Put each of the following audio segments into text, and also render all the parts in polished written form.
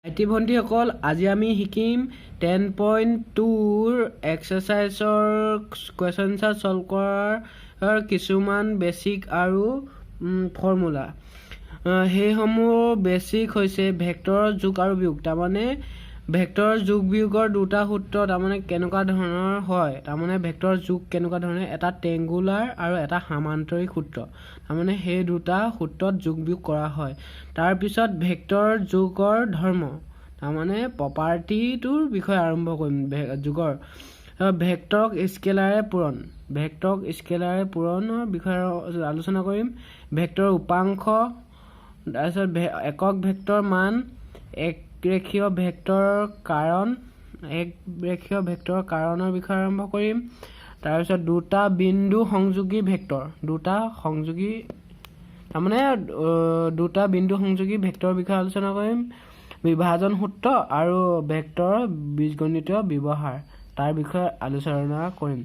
ভাইটি ভণ্টিসকল, আজি আমি শিকিম 10.2ৰ এক্সাৰচাইজৰ কুৱেশ্যন আনচাৰ সলভ কৰাৰ কিছুমান বেছিক আৰু ফৰ্মুলা। সেইসমূহ বেছিক হৈছে ভেক্টৰৰ যোগ আৰু বিয়োগ। তাৰমানে ভেক্টৰৰ যোগ বিয়োগৰ দুটা সূত্ৰ তাৰমানে কেনেকুৱা ধৰণৰ হয়, তাৰমানে ভেক্টৰৰ যোগ কেনেকুৱা ধৰণে, এটা ট্ৰেংগুলাৰ আৰু এটা সামান্তৰিক সূত্ৰ। তাৰমানে সেই দুটা সূত্ৰত যোগ বিয়োগ কৰা হয়। তাৰপিছত ভেক্টৰ যোগৰ ধৰ্ম, তাৰমানে প্ৰপাৰ্টিটোৰ বিষয়ে আৰম্ভ কৰিম। যোগৰ ভেক্টৰক স্কেলাৰে পূৰণ, ভেক্টৰক স্কেলাৰে পূৰণৰ বিষয়ে আলোচনা কৰিম। ভেক্টৰৰ উপাংশ, তাৰপিছত একক ভেক্টৰ মান, এক ৰেখীয় ভেক্টৰৰ কাৰণ, এক ৰেখীয় ভেক্টৰৰ কাৰণৰ বিষয়ে আৰম্ভ কৰিম। তাৰপিছত দুটা বিন্দু সংযোগী ভেক্টৰ, দুটা সংযোগী তাৰমানে দুটা বিন্দু সংযোগী ভেক্টৰৰ বিষয়ে আলোচনা কৰিম। বিভাজন সূত্ৰ আৰু ভেক্টৰৰ বীজগণিতীয় ব্যৱহাৰ তাৰ বিষয়ে আলোচনা কৰিম।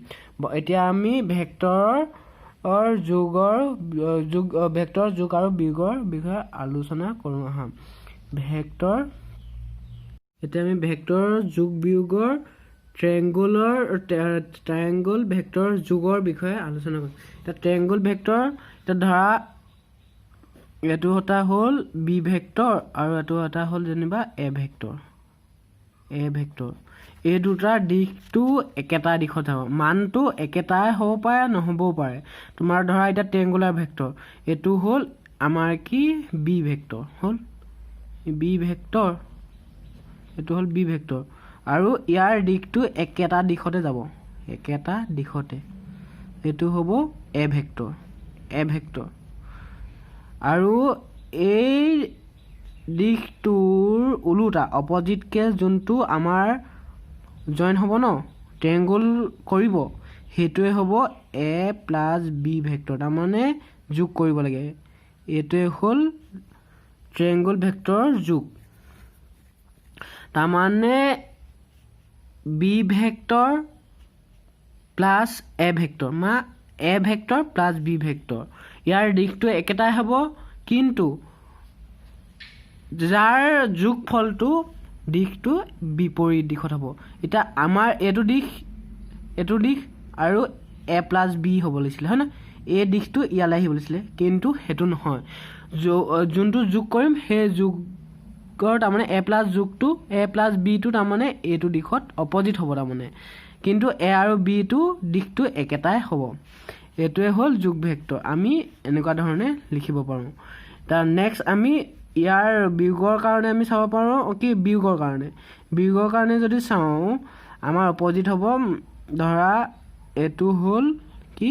এতিয়া আমি ভেক্টৰৰ যোগ আৰু বিয়োগৰ বিষয়ে আলোচনা কৰোঁ আহা। এতিয়া আমি ভেক্টৰৰ যোগ বিয়োগৰ ট্ৰায়েংগল ভেক্টৰ যোগৰ বিষয়ে আলোচনা কৰিম। এতিয়া ট্ৰায়েংগল ভেক্টৰ, এতিয়া ধৰা এইটো এটা হ'ল বি ভেক্টৰ আৰু এইটো এটা হ'ল যেনিবা এ ভেক্টৰ। এই দুটাৰ দিশটো একেটা দিশত যাব, মানটো একেটাই হ'ব পাৰে নহ'বও পাৰে। তোমাৰ ধৰা এতিয়া ট্ৰায়েংগুলাৰ ভেক্টৰ, এইটো হ'ল আমাৰ কি বি ভেক্টৰ, হ'ল বি ভেক্টৰ, এইটো হ'ল বি ভেক্টৰ আৰু ইয়াৰ দিশটো একেটা দিশতে যাব, একেটা দিশতে। এইটো হ'ব এ ভেক্টৰ আৰু এই দিশটোৰ ওলোটা অপজিটকে যোনটো আমাৰ জইন হ'ব ন, ট্ৰায়েংগল কৰিব, সেইটোৱে হ'ব এ প্লাছ বি ভেক্টৰ, তাৰমানে যোগ কৰিব লাগে। এইটোৱে হ'ল ট্ৰায়েংগল ভেক্টৰৰ যোগ। তাৰমানে বি ভেক্টৰ প্লাছ এ ভেক্টৰ, এ ভেক্টৰ প্লাছ বি ভেক্টৰ, ইয়াৰ দিশটো একেটাই হ'ব, কিন্তু যাৰ যোগফলটো দিশটো বিপৰীত দিশত হ'ব। এতিয়া আমাৰ এইটো দিশ আৰু এ প্লাছ বি হ'ব লাগিছিলে, হয় ন, এই দিশটো ইয়ালৈ আহিব লাগিছিলে, কিন্তু সেইটো নহয়। যোনটো যোগ কৰিম সেই যোগৰ তাৰমানে এ প্লাছ বিটো তাৰমানে এইটো দিশত অপজিট হ'ব তাৰমানে, কিন্তু এ আৰু বিটো দিশটো একেটাই হ'ব। এইটোৱে হ'ল যোগ ভেক্টৰ। আমি এনেকুৱা ধৰণে লিখিব পাৰোঁ। তাৰ নেক্সট আমি ইয়াৰ বিয়োগৰ কাৰণে আমি চাব পাৰোঁ কি, বিয়োগৰ কাৰণে যদি চাওঁ, আমাৰ অপজিট হ'ব, ধৰা এইটো হ'ল কি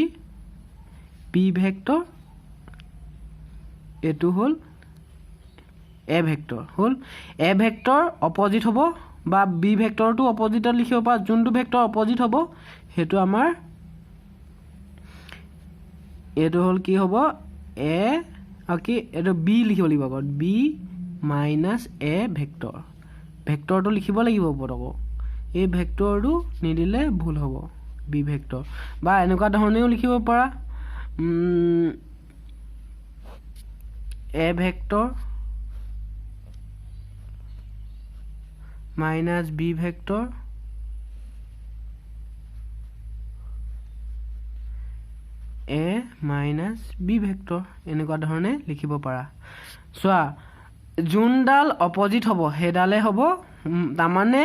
বি ভেক্টৰ, এইটো হ'ল এ ভেক্টৰ, হ'ল এ ভেক্টৰ অপজিট হ'ব, বা বি ভেক্টৰটো অপজিটত লিখিব পাৰা, যোনটো ভেক্টৰ অপজিট হ'ব সেইটো আমাৰ এইটো হ'ল কি হ'ব এ কি, এইটো বি লিখিব লাগিব আগত, বি মাইনাছ এ ভেক্টৰটো লিখিব লাগিব ওপৰত আকৌ, এই ভেক্টৰটো নিদিলে ভুল হ'ব, বি ভেক্টৰ। বা এনেকুৱা ধৰণেও লিখিব পাৰা, এ ভেক্টৰ মাইনাছ বি ভেক্টৰ এ মাইনাছ বি ভেক্টৰ, এনেকুৱা ধৰণে লিখিব পাৰা। চোৱা, যোনডাল অপজিট হ'ব সেইডালে হ'ব, তাৰমানে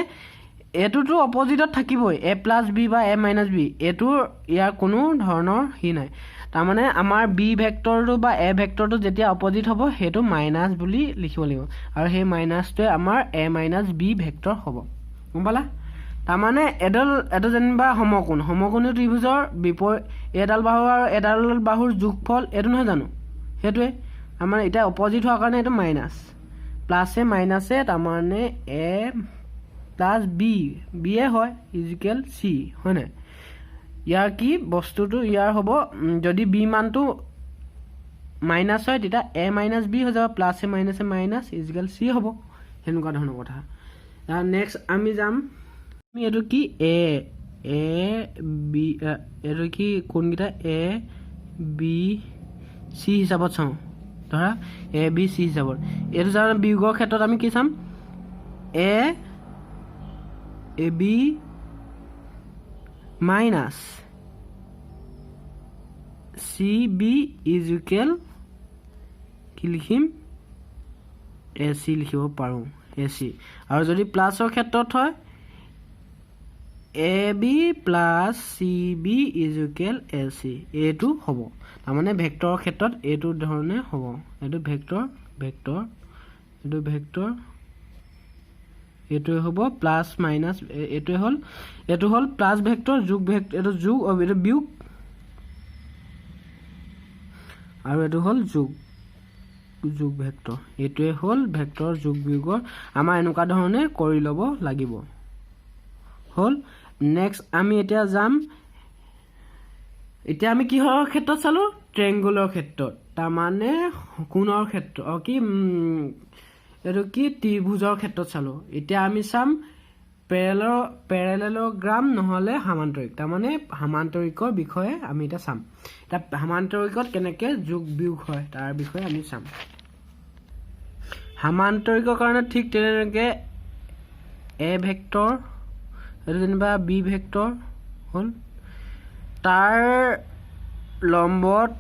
এইটোতো অপজিটত থাকিবই, এ প্লাছ বি বা এ মাইনাছ বি, ইয়াৰ কোনো ধৰণৰ নাই। তাৰমানে আমাৰ বি ভেক্টৰটো বা এ ভেক্টৰটো যেতিয়া অপজিট হ'ব সেইটো মাইনাছ বুলি লিখিব লাগিব, আৰু সেই মাইনাছটোৱে আমাৰ এ মাইনাছ বি ভেক্টৰ হ'ব, গম পালা? তাৰমানে এইটো যেনিবা সমকোণী ত্ৰিভুজৰ এডাল বাহু আৰু এডাল বাহুৰ যোগফল এইটো নহয় জানো, সেইটোৱে আমাৰ এতিয়া অপজিট হোৱাৰ কাৰণে এইটো মাইনাছ, প্লাছে মাইনাছে, তাৰমানে এ প্লাছ বিয়ে হয় ইজিকেল চি, হয় নাই? ইয়াৰ কি বস্তুটো ইয়াৰ হ'ব, যদি বি মানটো মাইনাছ হয় তেতিয়া এ মাইনাছ বি হৈ যাব, প্লাছে মাইনাছে মাইনাছ ইজিকেল চি হ'ব, সেনেকুৱা ধৰণৰ কথা। নেক্সট আমি যাম, এইটো কি এ বি, এইটো কি কোনকেইটা এ বি চি হিচাপত চাওঁ, ধৰা এ বি চি হিচাপত, এইটো বিয়োগৰ ক্ষেত্ৰত আমি কি চাম, ab minus cb is equal কি লিখিম ac লিখিব পাৰো ac আৰু যদি প্লাছৰ ক্ষেত্ৰত হয় ab plus cb is equal ac এইটো হ'ব তাৰমানে ভেক্টৰৰ ক্ষেত্ৰত এইটো ধৰণে হ'ব এইটো ভেক্টৰ এইটো ভেক্টৰ এইটো হ'ব প্লাস মাইনাস এইটো হ'ল প্লাস ভেক্টৰ যোগ ভেক্টৰ এইটো যোগ এইটো বিয়োগ আৰু এইটো হ'ল যোগ ভেক্টৰ এইটোৱে হ'ল ভেক্টৰ যোগ বিয়োগৰ আমাৰ এনেকুৱা ধৰণে কৰি ল'ব লাগিব হ'ল নেক্সট আমি এতিয়া যাম এতিয়া আমি কিহৰ ক্ষেত্ৰত চালো ট্ৰায়াঙ্গুলাৰ ক্ষেত্ৰত তাৰ মানে কোণৰ ক্ষেত্ৰত কি এটো কি ত্ৰিভুজৰ ক্ষেত্ৰত চালো এতিয়া আমি চাম প্যাৰালেলোগ্ৰাম নহলে সামান্তৰিক তাৰ মানে সামান্তৰিকৰ বিষয়ে আমি এটা চাম এটা সামান্তৰিকত কেনেকৈ যোগ বিয়োগ হয় তাৰ বিষয়ে আমি চাম সামান্তৰিকৰ কাৰণে ঠিক তেনেকৈ এ ভেক্টৰ এটো যেনিবা বি ভেক্টৰ হল তাৰ লম্বত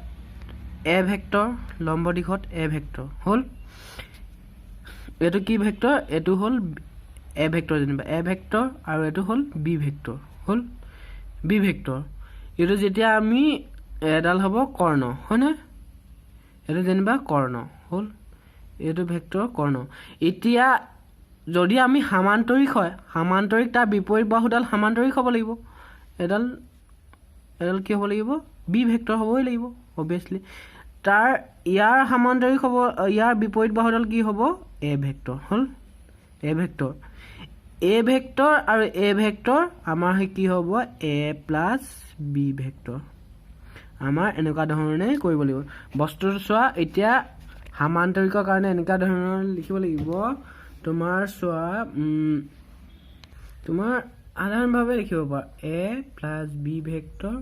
এ ভেক্টৰ লম্ব দিশত এ ভেক্টৰ হল এটো কি ভেক্টৰ এটো হল এ ভেক্টৰ যেনিবা এ ভেক্টৰ আৰু এটো হল বি ভেক্টৰ হল বি ভেক্টৰ এটো যেতিয়া আমি এডাল হ'ব কৰ্ণ হয়নে এটো যেনিবা কৰ্ণ হল এটো ভেক্টৰ কৰ্ণ এতিয়া যদি আমি সামান্তৰিক হয় সামান্তৰিক তাৰ বিপৰীত বাহুডাল সামান্তৰিক হ'ব লাগিব এডাল কি হ'ব লাগিব বি ভেক্টৰ হ'বই লাগিব অবিয়াসলি তাৰ ইয়াৰ সামান্তৰিক হ'ব ইয়াৰ বিপৰীত বাহুডাল কি হ'ব এ ভেক্টৰ হল এ ভেক্টৰ আৰু এ ভেক্টৰ আমাৰ কি হ'ব এ প্লাস বি ভেক্টৰ আমাৰ এনেকুৱা ধৰণে কৰিব লাগিব বস্তুটো চোৱা এতিয়া সামান্তৰিকৰ কাৰণে এনেকুৱা ধৰণৰ লিখিব লাগিব তোমাৰ চোৱা তোমাৰ সাধাৰণভাৱে লিখিব পাৰা A plus B vector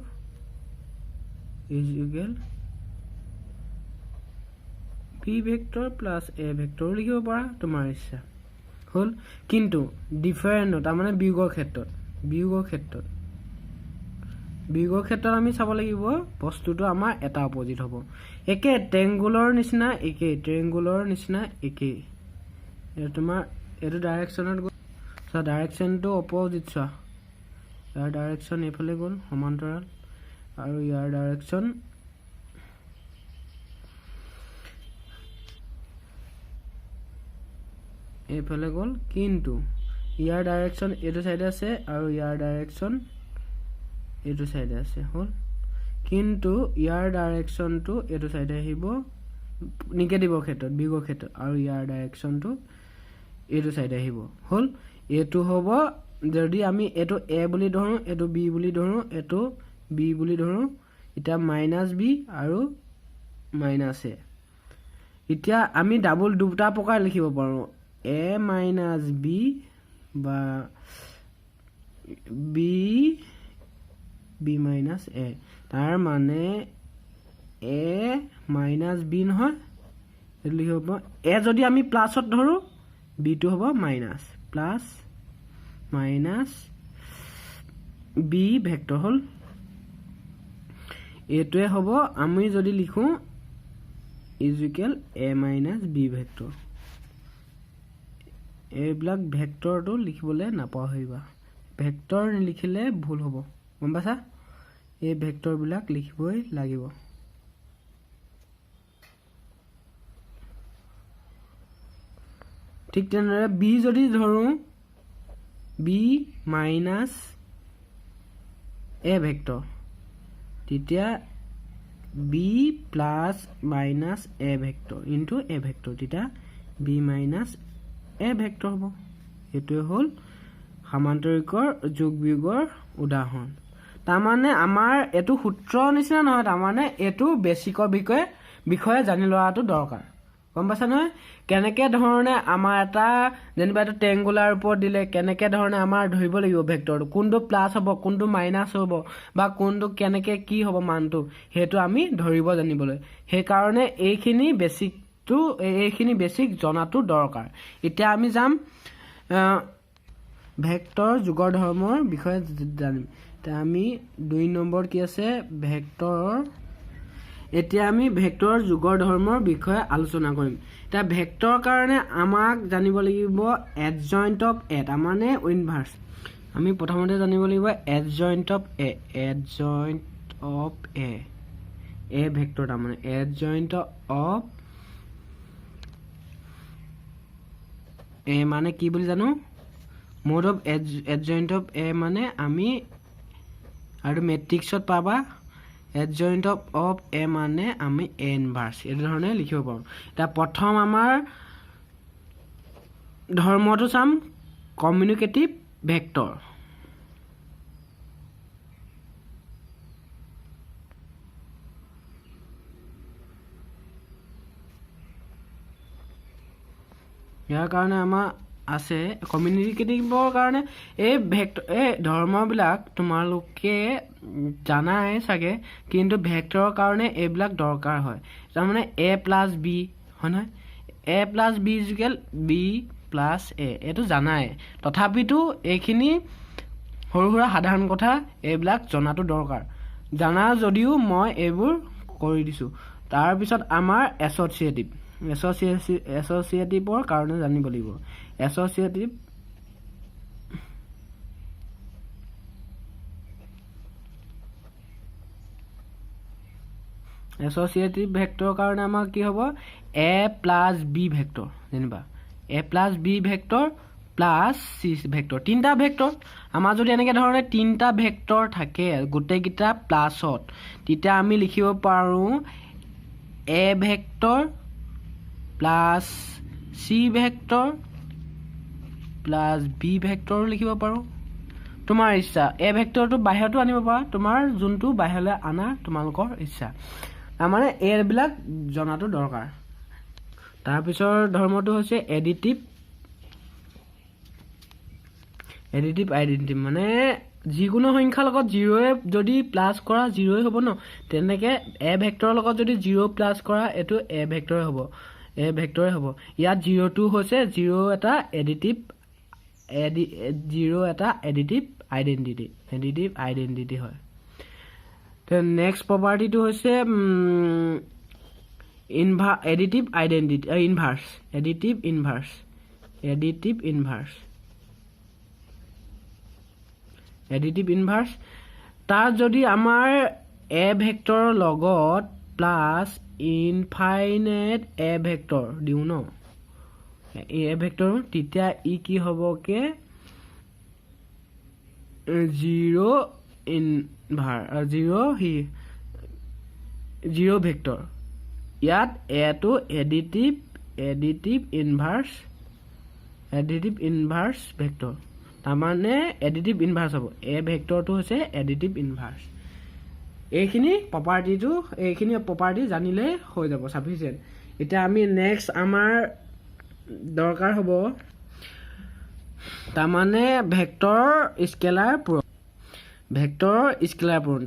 is equal B vector plus A vector লিখিব পাৰা তোমাৰ ইচ্ছা হল কিন্তু ডিফাৰেন্ট তাৰ মানে বিয়োগৰ ক্ষেত্ৰত আমি চাব লাগিব বস্তুটো আমাৰ এটা অপোজিট হ'ব একে ট্ৰায়াঙ্গুলাৰ নিচিনা একে তোমাৰ এটো ডাইৰেকশনত গ'ল সো ডাইৰেকশনটো অপোজিট চোৱা ইয়াৰ ডাইৰেকশন এইফালে গ'ল সমান্তৰাল আৰু ইয়াৰ ডাইৰেকশন এইফালে গ'ল কিন্তু ইয়াৰ ডাইৰেকশন এইটো সাইডে আছে আৰু ইয়াৰ ডাইৰেকশন এইটো সাইডে আছে হল কিন্তু ইয়াৰ ডাইৰেকশনটো এইটো সাইডে আহিব নিগেটিভৰ ক্ষেত্ৰত বিয়োগৰ ক্ষেত্ৰত আৰু ইয়াৰ ডাইৰেকশনটো এইটো সাইডে আহিব হল এইটো হ'ব যদি আমি এটো এ বুলি ধৰো এটো বি বুলি ধৰো এটো বি বুলি ধৰো এটা মাইনাস বি আৰু মাইনাস এ এতিয়া আমি ডাবল দুটা প্ৰকাৰ লিখিব পাৰো এ মাইনাস বি বা বি মাইনাস এ তাৰ মানে এ মাইনাস বি নহয় এটো লিখিব পাৰো এ যদি আমি প্লাসত ধৰো বি টো হ'ব minus plus minus B vector হল এইটোৱে হ'ব আমি যদি লিখো is equal A minus B vector এইবিলাক ভেক্টৰটো লিখিবলৈ নাপাহৰিবা ভেক্টৰ নিলিখিলে ভুল হ'ব গম পাইছা এই ভেক্টৰ বিলাক লিখিবই লাগিব ঠিক তেনেদৰে বি যদি ধৰো বি মাইনাস এ ভেক্টৰ তেতিয়া B plus minus A vector into a vector তেতিয়া বি মাইনাস এ ভেক্টৰ হ'ব এইটোৱে হ'ল সামান্তৰিকৰ যোগ বিয়োগৰ উদাহৰণ তাৰমানে আমাৰ এটো সূত্ৰ নিচিনা নহয় তাৰমানে এটো বেসিকৰ বিষয়ে জানি লোৱাটো দৰকাৰ গম পাইছা নহয় কেনেকে ধৰণে আমাৰ এটা যেনিবা এটা ট্ৰায়াঙ্গুলাৰ ওপৰত দিলে কেনেকে ধৰণে আমাৰ ধৰিব লাগিব ভেক্টৰটো কোনটো প্লাস হ'ব কোনটো মাইনাস হ'ব বা কোনটো কেনেকে কি হ'ব মানটো হেতু আমি ধৰিব জানিবলৈ সেই কাৰণে এইখিনি বেসিক জনাটো দৰকাৰ এতিয়া আমি যাম ভেক্টৰ যুগৰ ধৰ্মৰ বিষয়ে জানিম এতিয়া আমি 2 নম্বৰ কি আছে ভেক্টৰৰ এতিয়া আমি ভেক্টৰৰ যুগৰ ধৰ্মৰ বিষয়ে আলোচনা কৰিম এতিয়া ভেক্টৰৰ কাৰণে আমাক জানিব লাগিব এডজইণ্ট অফ এ তাৰমানে ইনভাৰ্স আমি প্ৰথমতে জানিব লাগিব এডজইণ্ট অফ এ ভেক্টৰ তাৰমানে এডজইণ্ট অফ এ মানে কি বুলি জানো মোড অফ এডজইণ্ট অফ এ মানে আমি আৰু মেট্ৰিক্সত পাবা এডজইণ্ট অফ এ মানে আমি এ ইনভাৰ্স এই ধৰণে লিখিব পাৰোঁ এতিয়া প্ৰথম আমাৰ ধৰ্মটো চাম কমিউনিকেটিভ ভেক্টৰ ইয়াৰ কাৰণে আমাৰ আছে কমিউনিকেটিভৰ কাৰণে এই ধৰ্মবিলাক তোমালোকে জানাই চাগে কিন্তু ভেক্টৰৰ কাৰণে এইবিলাক দৰকাৰ হয় তাৰমানে a প্লাছ b হয় নহয় a plus b equal b plus a এইটো জানাই তথাপিতো এইখিনি সৰু সুৰা সাধাৰণ কথা এইবিলাক জনাটো দৰকাৰ জানা যদিও মই এইবোৰ কৰি দিছোঁ তাৰপিছত আমাৰ এছ'চিয়েটিভৰ কাৰণে জানিব লাগিব এছ'চিয়েটিভ ভেক্টৰৰ কাৰণে আমাৰ কি হ'ব এ প্লাছ বি ভেক্টৰ যেনিবা A plus B vector plus C vector তিনিটা ভেক্টৰ আমাৰ যদি এনেকৈ ধৰণে তিনিটা ভেক্টৰ থাকে গোটেইকেইটা প্লাছত তেতিয়া আমি লিখিব পাৰোঁ A vector plus C vector plus B vector লিখিব পাৰোঁ তোমাৰ ইচ্ছা এ ভেক্টৰটো বাহিৰতো আনিব পাৰা তোমাৰ যোনটো বাহিৰলৈ আনা তোমালোকৰ ইচ্ছা তাৰমানে এইবিলাক জনাটো দৰকাৰ তাৰপিছৰ ধৰ্মটো হৈছে এডিটিভ আইডেণ্টিটি মানে যিকোনো সংখ্যাৰ লগত 0 যদি প্লাছ কৰা 0 হ'ব ন তেনেকৈ এ ভেক্টৰৰ লগত যদি 0 প্লাছ কৰা এইটো এ ভেক্টৰে হ'ব ইয়াত 0টো হৈছে 0 এটা এডিটিভ আইডেণ্টিটি হয় নেক্সট প্ৰপাৰ্টিটো হৈছে এডিটিভ ইনভাৰ্স তাত যদি আমাৰ এ ভেক্টৰৰ লগত প্লাছ ইনফাইনাইট এ ভেক্টৰ দিওঁ ন এ ভেক্টৰ তেতিয়া ই কি হ'বকে 0 ভেক্টৰ ইয়াত এটো এডিটিভ ইনভাৰ্স ভেক্টৰ তাৰমানে এডিটিভ ইনভাৰ্স হ'ব এ ভেক্টৰটো হৈছে এডিটিভ ইনভাৰ্স এইখিনি প্ৰপাৰ্টি জানিলে হৈ যাব সাফিচিয়েণ্ট এতিয়া আমি নেক্সট আমাৰ দৰকাৰ হ'ব তাৰমানে ভেক্টৰ স্কেলাৰ পূৰণ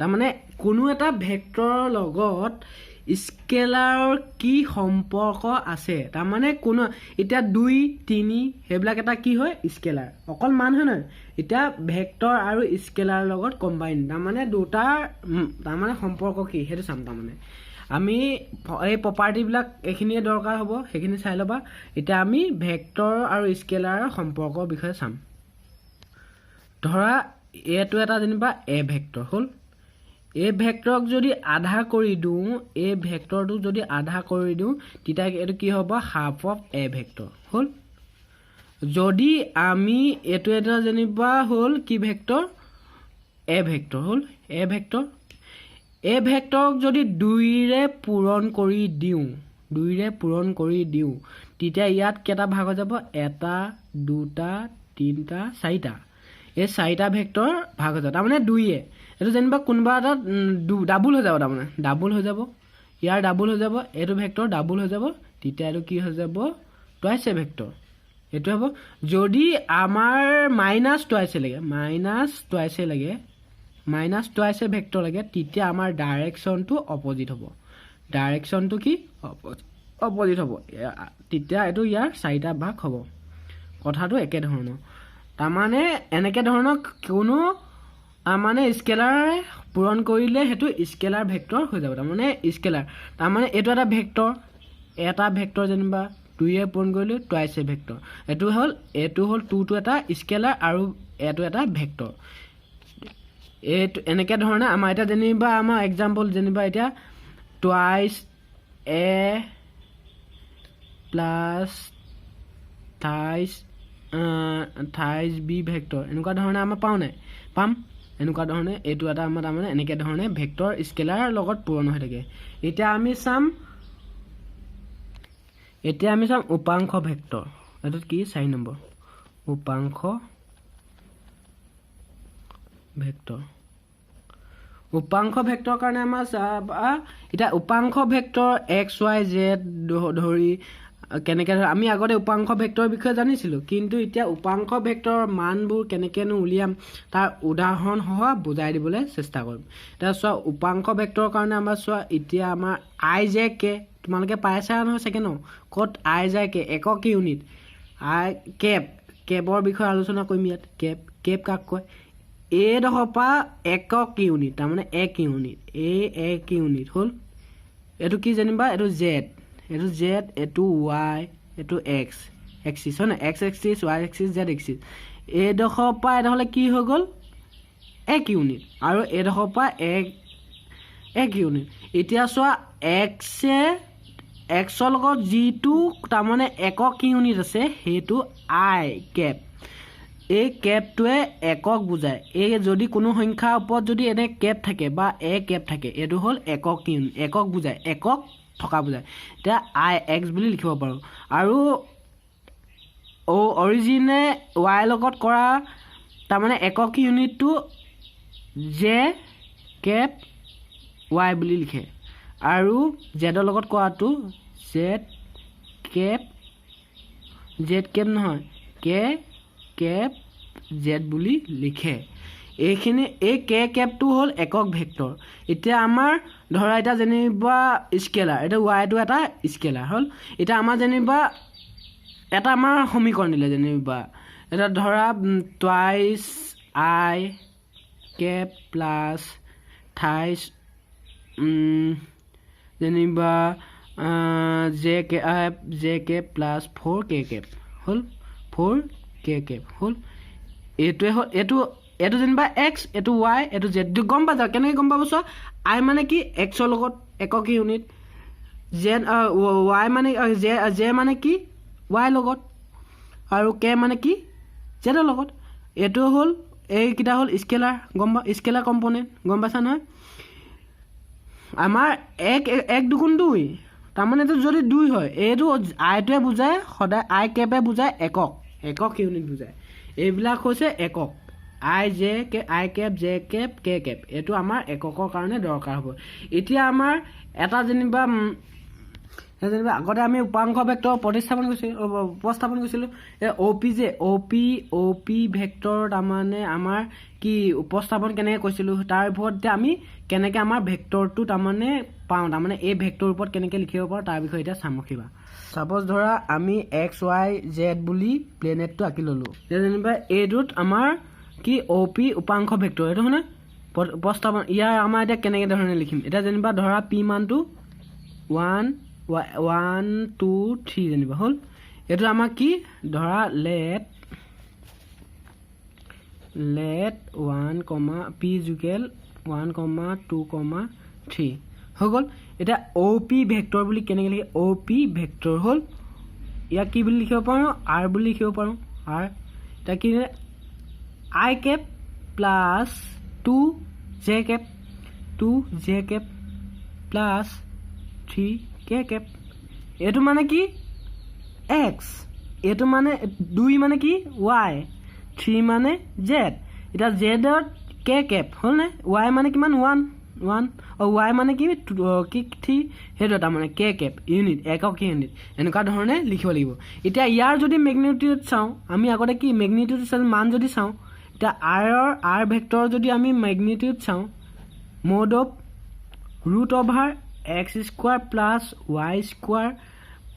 তাৰমানে কোনো এটা ভেক্টৰৰ লগত স্কেলাৰৰ কি সম্পৰ্ক আছে তাৰমানে কোনো এতিয়া 2 3 সেইবিলাক এটা কি হয় স্কেলাৰ অকল মান হয় নহয় এতিয়া ভেক্টৰ আৰু স্কেলাৰৰ লগত কম্বাইন তাৰমানে দুটাৰ তাৰমানে সম্পৰ্ক কি সেইটো চাম তাৰমানে আমি এই প্ৰপাৰ্টিবিলাক এইখিনিয়ে দৰকাৰ হ'ব সেইখিনি চাই ল'বা এতিয়া আমি ভেক্টৰ আৰু স্কেলাৰৰ সম্পৰ্কৰ বিষয়ে চাম ধৰা এইটো এটা যেনিবা এ ভেক্টৰ হ'ল এই ভেক্টৰক যদি আধা কৰি দিওঁ এই ভেক্টৰটো যদি আধা কৰি দিওঁ তেতিয়া এইটো কি হ'ব হাফ অফ এ ভেক্টৰ হ'ল যদি আমি এইটো এটা যেনিবা হ'ল কি ভেক্টৰ এ ভেক্টৰ হ'ল এ ভেক্টৰক যদি 2ৰে পূৰণ কৰি দিওঁ তেতিয়া ইয়াত কেইটা ভাগ হৈ যাব 1 2 3 4টা এই 4টা ভেক্টৰ ভাগ হৈ যাব তাৰমানে 2য়ে এইটো যেনিবা কোনোবা এটা ডাবল হৈ যাব তাৰমানে ডাবল হৈ যাব ইয়াৰ ডাবল হৈ যাব এইটো ভেক্টৰ ডাবল হৈ যাব তেতিয়া এইটো কি হৈ যাব টুৱাইচ এ ভেক্টৰ এইটো হ'ব যদি আমাৰ মাইনাছ টুৱাইচ এ ভেক্টৰ লাগে তেতিয়া আমাৰ ডাইৰেকশ্যনটো অপজিট হ'ব তেতিয়া এইটো ইয়াৰ 4টা ভাগ হ'ব কথাটো একেধৰণৰ তাৰমানে এনেকৈ ধৰণৰ কোনো মানে স্কেলাৰ পূৰণ কৰিলে সেইটো স্কেলাৰ ভেক্টৰ হৈ যাব তাৰমানে স্কেলাৰ তাৰমানে এইটো এটা ভেক্টৰ যেনিবা 2 পূৰণ কৰিলে টুৱাইছ এ ভেক্টৰ এইটো হ'ল 2টো এটা স্কেলাৰ আৰু এইটো এটা ভেক্টৰ এইটো এনেকৈ ধৰণে আমাৰ এতিয়া যেনিবা আমাৰ এক্সাম্পল যেনিবা এতিয়া twice A plus thrice B vector এনেকুৱা ধৰণে আমাৰ পাম এনেকুৱা ধৰণে এইটো এটা আমাৰ তাৰমানে এনেকৈ ধৰণে ভেক্টৰ স্কেলাৰ লগত পূৰণ হৈ থাকে এতিয়া আমি চাম উপাংশ ভেক্টৰ এইটো কি 4 নম্বৰ উপাংশ ভেক্টৰ কাৰণে আমাৰ এতিয়া উপাংশ ভেক্টৰ XYZ ধৰি কেনেকৈ আমি আগতে উপাংশ ভেক্টৰৰ বিষয়ে জানিছিলোঁ কিন্তু এতিয়া উপাংশ ভেক্টৰৰ মানবোৰ কেনেকৈনো উলিয়াম তাৰ উদাহৰণ সহ বুজাই দিবলৈ চেষ্টা কৰিম এতিয়া চোৱা উপাংশ ভেক্টৰৰ কাৰণে আমাৰ চোৱা এতিয়া আমাৰ IJK তোমালোকে পাইছা নহয় চাগে ন ক'ত IJK একক ইউনিট কেপৰ বিষয়ে আলোচনা কৰিম ইয়াত কেপ কাক কয় এইডোখৰ পৰা একক ইউনিট তাৰমানে 1 ইউনিট হ'ল এইটো কি যেনিবা এইটো Z এইটো Y এইটো X এক্সিছ হয় নাই X axis Y axis Z axis এইডোখৰ পৰা এইডোখৰলৈ কি হৈ গ'ল 1 ইউনিট আৰু এইডোখৰ পৰা 1 ইউনিট এতিয়া চোৱা Xৰ লগত যিটো তাৰমানে একক ইউনিট আছে সেইটো I কেপ এই কেপটোৱে একক বুজায় এই যদি কোনো সংখ্যাৰ ওপৰত যদি এনে কেপ থাকে বা কেপ থাকে এইটো হ'ল একক ইউনিট একক বুজায় একক থকা বুজায় এতিয়া IX বুলি লিখিব পাৰোঁ আৰু অৰিজিনে Y লগত কৰা তাৰমানে একক ইউনিটটো J কেপ Y বুলি লিখে আৰু জেডৰ লগত কৰাটো Z কেপ নহয় কেপ Z বুলি লিখে এইখিনি এই কেপটো হ'ল একক ভেক্টৰ এতিয়া আমাৰ ধৰা এটা যেনিবা স্কেলাৰ এটা Yটো এটা স্কেলাৰ হ'ল এতিয়া আমাৰ যেনিবা এটা আমাৰ সমীকৰণ দিলে যেনিবা এটা ধৰা টুৱাইছ I কেপ প্লাছ থাইছ যেনিবা J Cape plus 4K Cape হ'ল 4K কেপ হ'ল এইটোৱে হ'ল এইটো যেনিবা X এইটো Y এইটো Z গম পাই যাওঁ কেনেকৈ গম পাব চোৱা I মানে কি Xৰ লগত একক ইউনিট Y মানে J মানে কি Y লগত আৰু K মানে কি Zৰ লগত এইটো হ'ল এইকেইটা হ'ল স্কেলাৰ কম্পনেণ্ট গম পাইছা নহয় আমাৰ 1 দুগুণ 2 তাৰমানে এইটো যদি 2 হয় এইটো আইটোৱে বুজায় সদায় I কেপে বুজায় একক ইউনিট বুজায় এইবিলাক হৈছে একক I cap J cap K cap এইটো আমাৰ এককৰ কাৰণে দৰকাৰ হ'ব এতিয়া আমাৰ এটা যেনিবা আগতে আমি উপাংশ ভেক্টৰ উপস্থাপন কৰিছিলোঁ OP ভেক্টৰ তাৰমানে আমাৰ কি উপস্থাপন কেনেকৈ কৰিছিলোঁ তাৰ ওপৰত আমি কেনেকৈ আমাৰ ভেক্টৰটো তাৰমানে পাওঁ তাৰমানে এই ভেক্টৰৰ ওপৰত কেনেকৈ লিখিব পাৰোঁ তাৰ বিষয়ে এতিয়া চাম ৰখিবা সাপোজ ধৰা আমি XYZ বুলি প্লেনেটটো আঁকি ল'লোঁ এতিয়া যেনিবা এইটোত আমাৰ কি OP উপাংশ ভেক্টৰ এইটো মানে উপস্থাপন ইয়াৰ আমাৰ এতিয়া কেনেকৈ ধৰণে লিখিম এতিয়া যেনিবা ধৰা P মানটো 1 2 3 যেনিবা হ'ল এইটো আমাৰ কি ধৰা লেট 1 P জুকেল 1 2 3 হৈ গ'ল এতিয়া OP ভেক্টৰ বুলি কেনেকৈ লিখে OP ভেক্টৰ হ'ল ইয়াক কি বুলি লিখিব পাৰোঁ R বুলি লিখিব পাৰোঁ R এতিয়া কি I cap plus 2J cap plus 3K cap এইটো মানে কি X এইটো মানে 2 মানে কি Y 3 মানে Z এতিয়া Zৰ K কেপ হ'লনে Y মানে কিমান 1 Y মানে কি 3 সেইটো এটা মানে K কেপ ইউনিট একক ইউনিট এনেকুৱা ধৰণে লিখিব লাগিব এতিয়া ইয়াৰ যদি মেগনিটিউড চাওঁ আমি আগতে কি মেগনিটিউড মান যদি চাওঁ এতিয়া R ভেক্টৰ যদি আমি মেগনিটিউড চাওঁ mod of √over X square plus Y square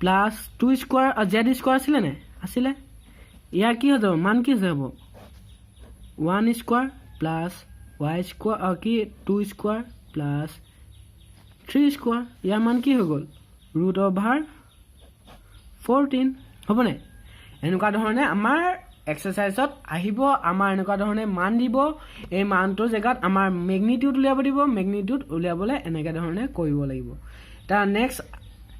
plus 2 square Z square আছিলে ইয়াৰ কি হৈ যাব মান কি হৈ যাব 1 স্কোৱাৰ প্লাছ y স্কোৱাৰ কি 2 স্কোৱাৰ প্লাছ 3 স্কোৱাৰ ইয়াৰ মান কি হৈ গ'ল √14 হ'বনে এনেকুৱা ধৰণে আমাৰ এক্সাৰসাইজত আহিব আমাৰ এনেকুৱা ধৰণে মান দিব এই মানটোৰ জেগাত আমাৰ মেগনিটিউড উলিয়াব দিব মেগনিটিউড উলিয়াবলৈ এনেকুৱা ধৰণে কৰিব লাগিব তাৰ নেক্সট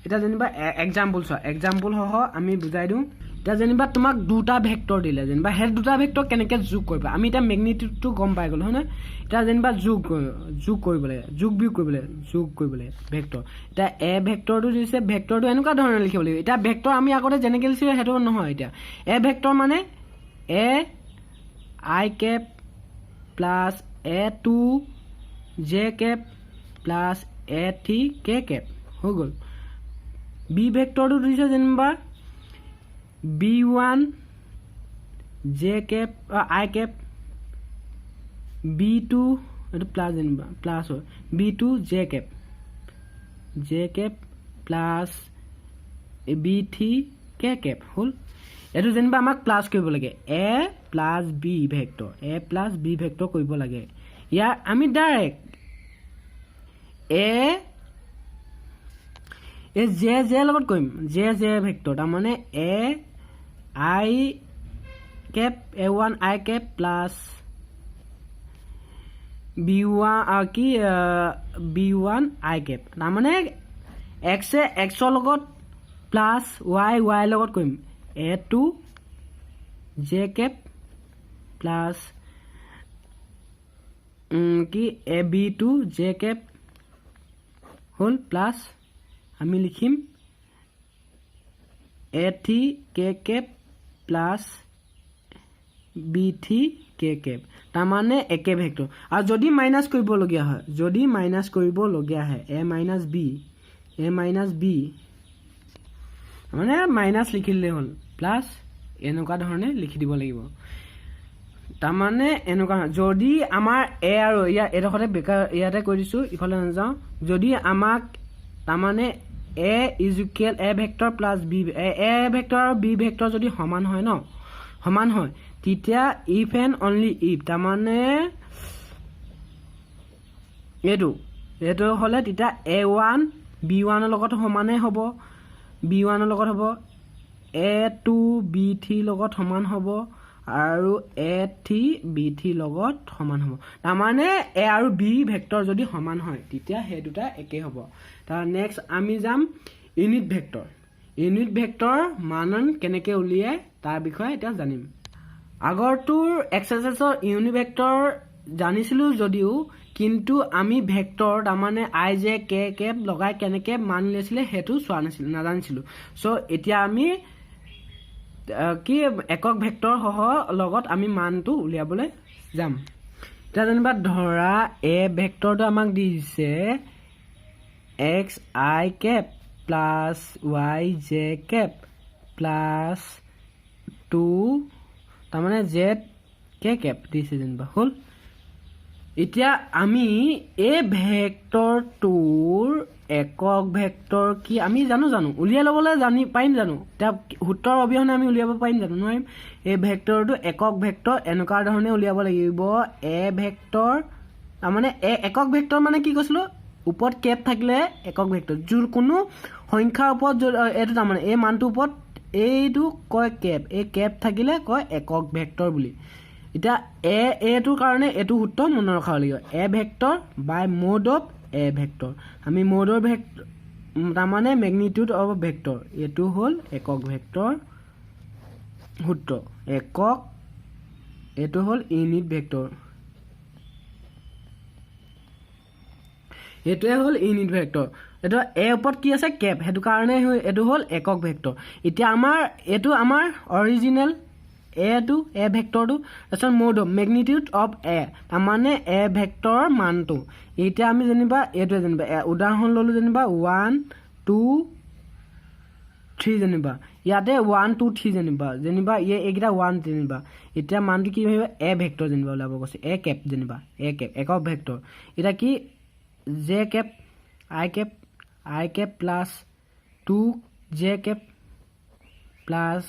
এটা যেনিবা এক্সাম্পল চোৱা এক্সাম্পল সহ আমি বুজাই দিওঁ এটা যেনিবা তোমাক দুটা ভেক্টৰ দিলে যেনিবা সেই দুটা ভেক্টৰ কেনেকৈ যোগ কৰিবা আমি এটা মেগনিটিউডটো গম পাই গ'লো হয়নে এটা যেনিবা যোগ কৰিব লাগে যোগ বিয়োগ কৰিব লাগে ভেক্টৰ এটা এ ভেক্টৰটো দিছে ভেক্টৰটো এনেকুৱা ধৰণে লিখিব লাগিব এটা ভেক্টৰ আমি আগতে যেনেকৈ লিখিছিলোঁ সেইটো নহয় এতিয়া এ ভেক্টৰ মানে A I cap plus A2 J cap plus A3 K cap হৈ গ'ল বি ভেক্টৰটো দিছে যেনিবা B1 J cap i Cape B2 এইটো প্লাছ যেনিবা প্লাছ হয় B2 J cap plus B3 K cap হ'ল এইটো যেনিবা আমাক প্লাছ কৰিব লাগে এ প্লাছ বি ভেক্টৰ কৰিব লাগে ইয়াৰ আমি ডাইৰেক্ট এ জে লগত কৰিম জে ভেক্টৰ তাৰমানে A I cap A1 I cap plus B1 I cap তাৰমানে এক্সৰ লগত প্লাছ ৱাই লগত কৰিম A2 J cap plus B2 J cap হ'ল প্লাছ আমি লিখিম A3 K cap plus B3 K cap তাৰমানে একে ভেক্টৰ আৰু যদি মাইনাছ কৰিবলগীয়া হয় এ মাইনাছ বি মানে মাইনাছ লিখিলেই হ'ল প্লাছ এনেকুৱা ধৰণে লিখি দিব লাগিব তাৰমানে এনেকুৱা যদি আমাৰ এ আৰু এডোখৰতে বেকাৰ ইয়াতে কৈ দিছোঁ ইফালে নাযাওঁ যদি আমাক তাৰমানে A is equal A vector plus B A vector আৰু বি ভেক্টৰ যদি সমান হয় তেতিয়া ইফ এণ্ড অনলি ইফ তাৰমানে এইটো হ'লে তেতিয়া A1 B1 লগত সমানে হ'ব B1 লগত হ'ব A2 B3 লগত সমান হ'ব আৰু A3 B3 লগত সমান হ'ব তাৰমানে এ আৰু বি ভেক্টৰ যদি সমান হয় তেতিয়া সেই দুটা একে হ'ব তাৰ নেক্সট আমি যাম ইউনিট ভেক্টৰ মান কেনেকৈ উলিয়াই তাৰ বিষয়ে এতিয়া জানিম আগৰটোৰ এক্সাৰসাইজৰ ইউনিট ভেক্টৰ জানিছিলোঁ যদিও কিন্তু আমি ভেক্টৰ তাৰমানে আই জে কে কেপ লগাই কেনেকৈ মান উলিয়াইছিলে সেইটো নাজানিছিলোঁ চ' এতিয়া আমি একক ভেক্টৰ সহ লগত আমি মানটো উলিয়াবলৈ যাম এতিয়া যেনিবা ধৰা এ ভেক্টৰটো আমাক দি দিছে x i cap plus y j cap plus 2 তাৰমানে জেড কে কেপ দিছে যেনিবা হ'ল এতিয়া আমি এই ভেক্টৰটোৰ একক ভেক্টৰ কি আমি জানো উলিয়াই ল'বলৈ পাৰিম জানো এতিয়া সূত্ৰৰ অবিহনে আমি উলিয়াব পাৰিম জানো নোৱাৰিম এই ভেক্টৰটো একক ভেক্টৰ এনেকুৱা ধৰণে উলিয়াব লাগিব এ ভেক্টৰ তাৰমানে একক ভেক্টৰ মানে কি কৈছিলোঁ ওপৰত কেপ থাকিলে একক ভেক্টৰ কোনো সংখ্যাৰ ওপৰত এইটো তাৰমানে এই মানটোৰ ওপৰত এইটো কয় কেপ এই কেপ থাকিলে কয় একক ভেক্টৰ বুলি এতিয়া এইটোৰ কাৰণে এইটো সূত্ৰ মনত ৰখাব লাগিব A vector by mod of A vector আমি মডৰ ভেক্টৰ তাৰমানে মেগনিটিউড অফ ভেক্টৰ এইটো হ'ল একক ভেক্টৰ সূত্ৰ এইটো হ'ল ইউনিট ভেক্টৰ এইটোৱে হ'ল ইউনিট ভেক্টৰ এইটো এ ওপৰত কি আছে কেপ সেইটো কাৰণে এইটো হ'ল একক ভেক্টৰ এতিয়া এইটো আমাৰ অৰিজিনেল এটো এ ভেক্টৰটো তাৰপিছত মড অফ মেগনিটিউড অফ এ তাৰমানে এ ভেক্টৰৰ মানটো এতিয়া আমি যেনিবা এইটোৱে যেনিবা উদাহৰণ ল'লোঁ যেনিবা 1 2 3 যেনিবা ইয়াতে 1 2 3 যেনিবা এইকেইটা 1 যেনিবা এতিয়া মানটো কি ভাবিব এ ভেক্টৰ যেনিবা ওলাব কৈছে এ কেপ যেনিবা একক ভেক্টৰ এতিয়া কি j cap i cap plus 2 j cap plus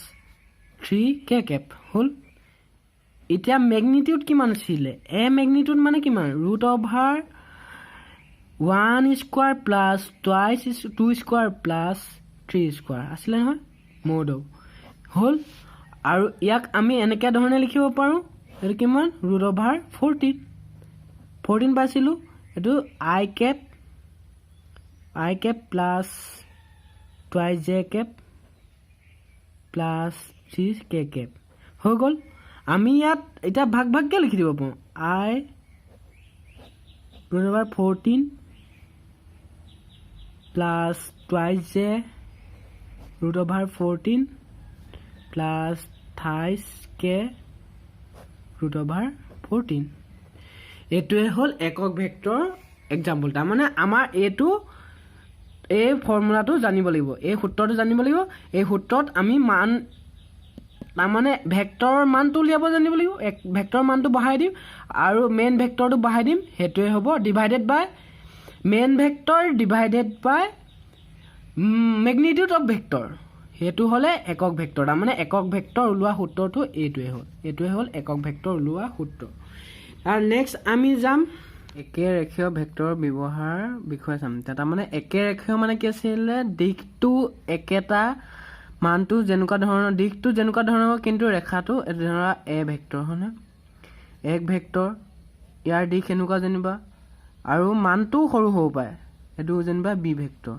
3k cap হল এতিয়া ম্যাগনিটিউড কিমান আছিল এ ম্যাগনিটিউড মানে কিমান √1 square plus twice 2 square plus 3 square আছিল নহয় মোড হল আৰু ইয়াক আমি এনেকা ধৰণে লিখিব পাৰো এটো কিমান √14 14 পাইছিলো এটো I cap plus twice j cap plus 3k cap হৈ গল আমি ইয়াত এটা ভাগ কে লিখি দিব পাৰো I √14 plus twice j √14 plus thrice k √14 এটোৱে হল একক ভেক্টৰ এক্সাম্পল তাৰ মানে আমাৰ এটো এই ফৰ্মুলাটো জানিব লাগিব এই সূত্ৰটো জানিব লাগিব এই সূত্ৰত আমি মান তাৰ মানে ভেক্টৰৰ মানটো উলিয়াব জানিব লাগিব এক ভেক্টৰৰ মানটো বহাই দিম আৰু মেইন ভেক্টৰটো বহাই দিম হেতুৱে হ'ব divided by main vector divided by magnitude of vector হেতু হলে একক ভেক্টৰ তাৰ মানে একক ভেক্টৰ উলোৱা সূত্ৰটো এটোৱে হল একক ভেক্টৰ উলোৱা সূত্ৰ আৰু নেক্সট আমি যাম একে ৰেখীয় ভেক্টৰৰ ব্যৱহাৰ বিষয় চাম তাৰ মানে একে ৰেখীয় মানে কি আছিল দিশটো একেটা মানটো যেনেকুৱা ধৰণৰ দিশটো যেনেকুৱা ধৰণৰ কিন্তু ৰেখাটো ধৰা এ ভেক্টৰ হনে এক ভেক্টৰ ইয়াৰ দিশ এনেকুৱা যেনিবা আৰু মানটো সৰু হ'ব পাৰে এটো যেনিবা বি ভেক্টৰ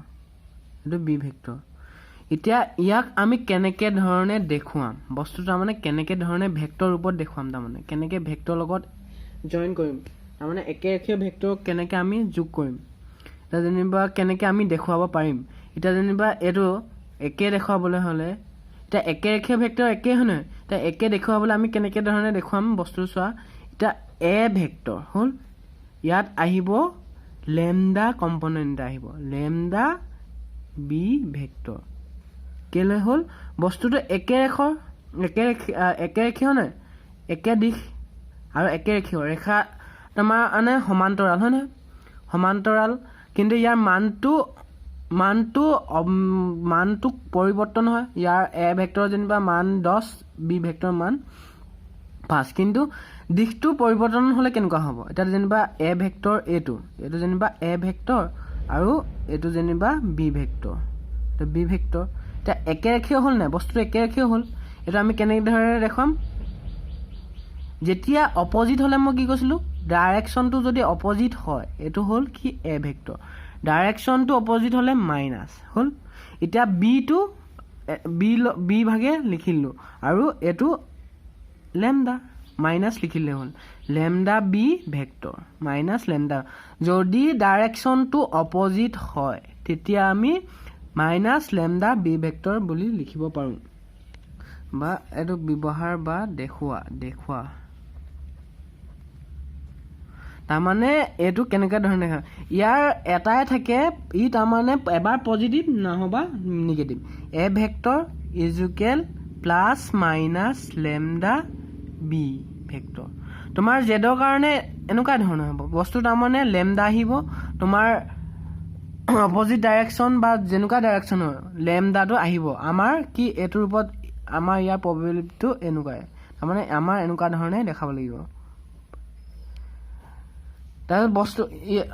এটো বি ভেক্টৰ এতিয়া ইয়াক আমি কেনেকে ধৰণে দেখুৱাম বস্তুটো মানে কেনেকে ধৰণে ভেক্টৰ ৰূপত দেখুৱাম তাৰ মানে কেনেকে ভেক্টৰ লগত জয়েন কৰিম তাৰ মানে একে ৰেখীয় ভেক্টৰ কেনেকে আমি যোগ কৰিম এটা যেনিবা কেনেকে আমি দেখুৱাব পাৰিম এটা যেনিবা এটো একে দেখুৱাবলৈ হলে এটা একে ৰেখীয় ভেক্টৰ একে হনে এটা একে দেখুৱাবলৈ আমি কেনেকে ধৰণে দেখুৱাম বস্তু চোৱা এটা এ ভেক্টৰ হল ইয়াত আহিব লেমডা কম্পোনেন্ট আহিব লেমডা বি ভেক্টৰ কেলে হল বস্তুটো একে ৰেখীয় নে একে দিশ আৰু একে ৰেখীয় ৰেখা তোমাৰ মানে সমান্তৰাল হয় না সমান্তৰাল কিন্তু ইয়াৰ মানটো পৰিৱৰ্তন হয় ইয়াৰ এ ভেক্টৰ যেনিবা মান 10 বি ভেক্টৰ মান 5 কিন্তু দিশটো পৰিৱৰ্তন হলে কেনেকুৱা হ'ব এটা যেনিবা এ ভেক্টৰ এটো যেনিবা এ ভেক্টৰ আৰু এটো যেনিবা বি ভেক্টৰ তো বি ভেক্টৰ এটা একে ৰেখীয় হল না বস্তু একে ৰেখীয় হল এটা আমি কেনে ধৰণে দেখাম যেতিয়া অপোজিট হলে মই কি কৈছিলো ডাইৰেকশনটো যদি অপোজিট হয় এটো হল কি এ ভেক্টৰ ডাইৰেকশনটো অপোজিট হলে মাইনাস হল এতিয়া বি টু বি ভাগে লিখিলো আৰু এটো লেমডা মাইনাস লিখিলে হল lambda B vector minus lambda যদি ডাইৰেকশনটো অপোজিট হয় তেতিয়া আমি মাইনাস লেমডা বি ভেক্টৰ বুলি লিখিব পাৰো বা এটো ব্যৱহাৰ বা দেখুৱা তাৰমানে এটো কেনেকা ধৰণে ইয়াৰ এটাই থাকে ই তাৰমানে এবাৰ পজিটিভ নহবা negative A vector equal plus minus lambda B vector তোমাৰ জেডৰ কাৰণে এনেকুৱা ধৰণৰ হ'ব বস্তু তাৰমানে লেমডা আহিব তোমাৰ অপোজিট ডাইৰেকশন বা যেনেকুৱা ডাইৰেকশন হয় লেমডাটো আহিব আমাৰ কি এটোৰ ওপৰত আমাৰ ইয়াৰ প্ৰবাবিলিটিটো এনেকুৱাই তাৰমানে আমাৰ এনেকুৱা ধৰণে দেখাব লাগিব তাৰ বস্তু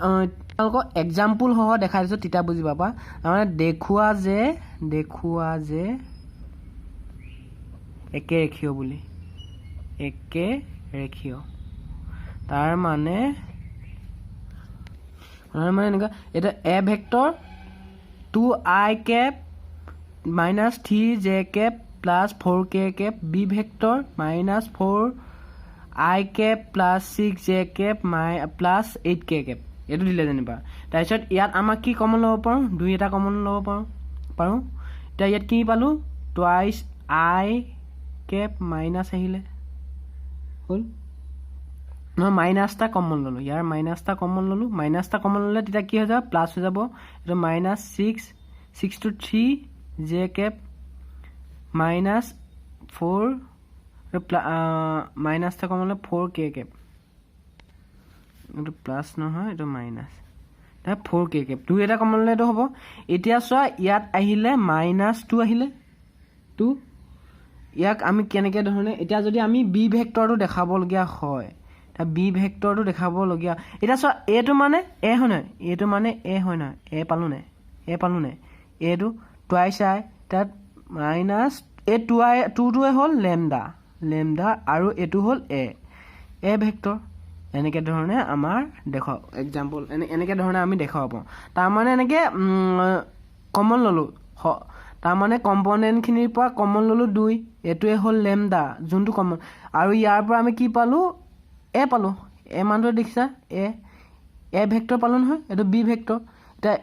আপোনালোকক এক্সাম্পল সহ দেখাই দিছো তিতা বুজি পাবা মানে দেখুৱা যে একে ৰেখীয় বুলি একে ৰেখীয় তাৰ মানে এনেকুৱা এটা এ vector 2i cap minus 3j cap plus 4k cap b vector minus 4i cap plus 6j cap plus 8k cap এটো দিলে জানিবা তাৰপিছত ইয়াত আমাক কি কমন লব পাৰো দুই এটা কমন লব পাৰো তা ইয়াত কি পালো twice i cap minus আহিলে হল ন মাইনাসটা কমন ললো ইয়াৰ মাইনাসটা কমন ললে তেতিয়া কি হৈ যাব প্লাস হৈ যাব এটো minus 6 to 3 j cap minus 4 মাইনাসটা কমন ললে 4k cap এটো প্লাস নহয় এটো মাইনাস তা 4k cap দুই এটা কমন ললে এটো হ'ব এতিয়া চোৱা ইয়াত আহিলে -2 আহিলে 2 ইয়াক আমি কেনেকৈ ধৰণে এতিয়া যদি আমি বি ভেক্টৰটো দেখাবলগীয়া হয় তা বি ভেক্টৰটো দেখাবলগীয়া এতিয়া চোৱা এটো মানে এ হয় নাই এটো মানে এ হয় নাই এ পালো নাই এটো টুৱাইছ আই তাত মাইনাছ এ টুটোৱে হ'ল লেমডা আৰু এটো হ'ল এ ভেক্টৰ এনেকৈ ধৰণে আমাৰ দেখাও এক্সাম্পল এনেকৈ ধৰণে আমি দেখাব পাৰোঁ তাৰমানে এনেকৈ কমন ল'লোঁ তাৰমানে কম্পনেণ্টখিনিৰ পৰা কমন ল'লোঁ 2 এটোৱে হ'ল লেমডা যোনটো কমন আৰু ইয়াৰ পৰা আমি কি পালোঁ এ পালোঁ এ মানটো দেখিছা এ ভেক্টৰ পালোঁ নহয় এইটো বি ভেক্টৰ এতিয়া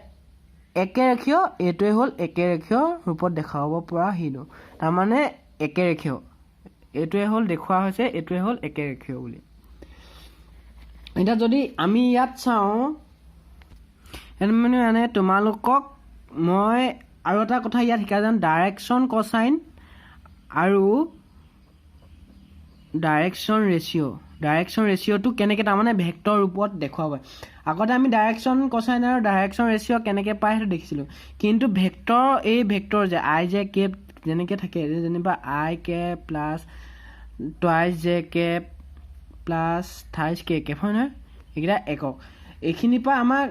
একে ৰেখীয় এইটোৱে হ'ল একে ৰেখীয় ৰূপত দেখাব পৰা আহিলোঁ তাৰমানে একে ৰেখীয় এইটোৱে হ'ল দেখুওৱা হৈছে এইটোৱে হ'ল একে ৰেখীয় বুলি এতিয়া যদি আমি ইয়াত চাওঁ মানে তোমালোকক মই আৰু এটা কথা ইয়াত শিকাই যাম ডাইৰেকশ্যন কচাইন আৰু ডাইৰেকশ্যন ৰেচিঅ'টো কেনেকৈ তাৰমানে ভেক্টৰ ৰূপত দেখুৱাব আগতে আমি ডাইৰেকশ্যন কচাইন আৰু ডাইৰেকশ্যন ৰেচিঅ' কেনেকৈ পায় সেইটো দেখিছিলোঁ কিন্তু এই ভেক্টৰ যে আই জে কেপ যেনেকৈ থাকে যেনিবা i cap plus twice j cap plus thrice k cap হয় নহয় এইকেইটা একক এইখিনিৰ পৰা আমাক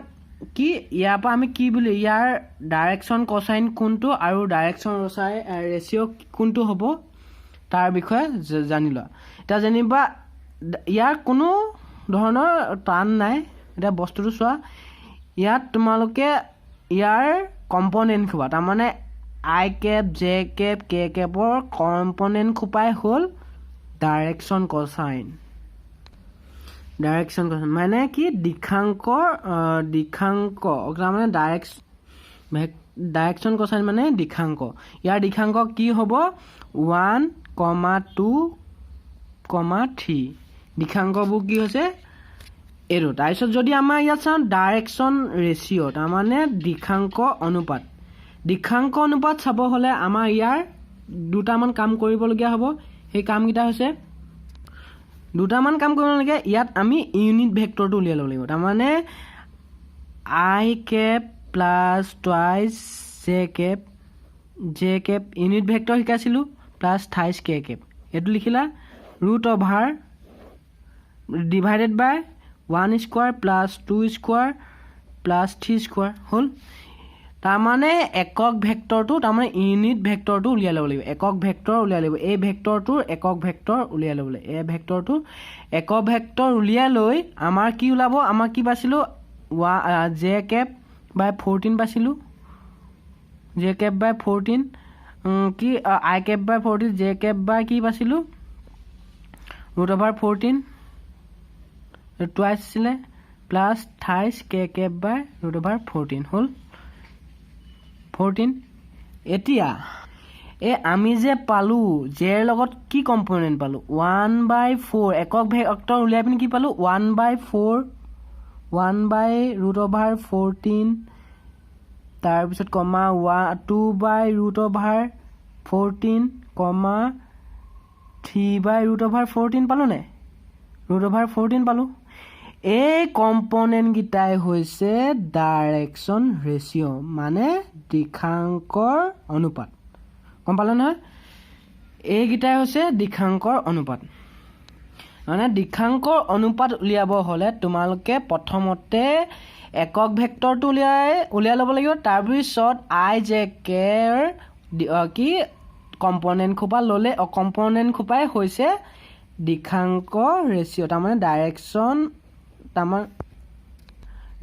কি ইয়াৰ পৰা আমি কি বুলি ইয়াৰ ডাইৰেকশ্যন কচাইন কোনটো আৰু ডাইৰেকশ্যন ৰেচিঅ' কোনটো হ'ব তাৰ বিষয়ে জানি লোৱা এতিয়া যেনিবা ইয়াৰ কোনো ধৰণৰ টান নাই এতিয়া বস্তুটো চোৱা ইয়াত তোমালোকে ইয়াৰ কম্পনেণ্ট খোপা তাৰমানে i Cape J Cape K কেপৰ component খোপাই হ'ল ডাইৰেকশ্যন কচাইন মানে কি দিশাংক তাৰমানে ডাইৰেকশ্যন কচাইন মানে দিশাংক ইয়াৰ দিশাংক কি হ'ব 1, 2, 3 দিশাংকবোৰ কি হৈছে এইটো তাৰপিছত যদি আমাৰ ইয়াত চাওঁ ডাইৰেকশ্যন ৰেচিঅ' তাৰমানে দিশাংক অনুপাত চাব হ'লে আমাৰ ইয়াৰ দুটামান কাম কৰিবলগীয়া হ'ব সেই কামকেইটা হৈছে দুটামান কাম কৰিব লাগে ইয়াত আমি ইউনিট ভেক্টৰটো উলিয়াই ল'ব লাগিব তাৰমানে i cap plus twice j cap unit vector শিকাইছিলোঁ প্লাছ থাইছ কে কেপ এইটো লিখিলা root over divided by 1 square plus 2 square plus 3 square হ'ল তাৰমানে একক ভেক্টৰটো তাৰমানে ইউনিট ভেক্টৰটো উলিয়াই ল'ব লাগিব একক ভেক্টৰ উলিয়াই ল'ব এই ভেক্টৰটোৰ একক ভেক্টৰ উলিয়াই ল'ব লাগিব এই ভেক্টৰটো একক ভেক্টৰ উলিয়াই লৈ আমাৰ কি ওলাব আমাৰ কি পাইছিলোঁ জে কেপ বাই 14 পাইছিলোঁ জে কেপ বাই 14 কি আই কেপ বাই 14 জে কেপ বাই কি পাইছিলোঁ ৰুট অভাৰ 14 টুৱাইছ আছিলে প্লাছ থাইছ কে কেপ বাই ৰুট অভাৰ 14 হ'ল 14 এতিয়া আমি যে পালোঁ জেৰ লগত কি কম্পনেণ্ট পালোঁ 1/4 একক ভেক্টৰ উলিয়াই পিনি কি পালোঁ 1/4 1/√14 তাৰপিছত কমা 2/√14 কমা 3/√14 পালোঁ নে √14 পালোঁ এই কম্পনেণ্টকেইটাই হৈছে ডাইৰেকশ্যন ৰেচিঅ' মানে দিশাংকৰ অনুপাত গম পালে নহয় এইকেইটাই হৈছে দিশাংকৰ অনুপাত মানে দিশাংকৰ অনুপাত উলিয়াব হ'লে তোমালোকে প্ৰথমতে একক ভেক্টৰটো উলিয়াই ল'ব লাগিব তাৰপিছত আই জে কেৰ কি কম্পনেণ্ট খোপা ল'লে কম্পনেণ্ট খোপাই হৈছে দিশাংক ৰেচিঅ' তাৰমানে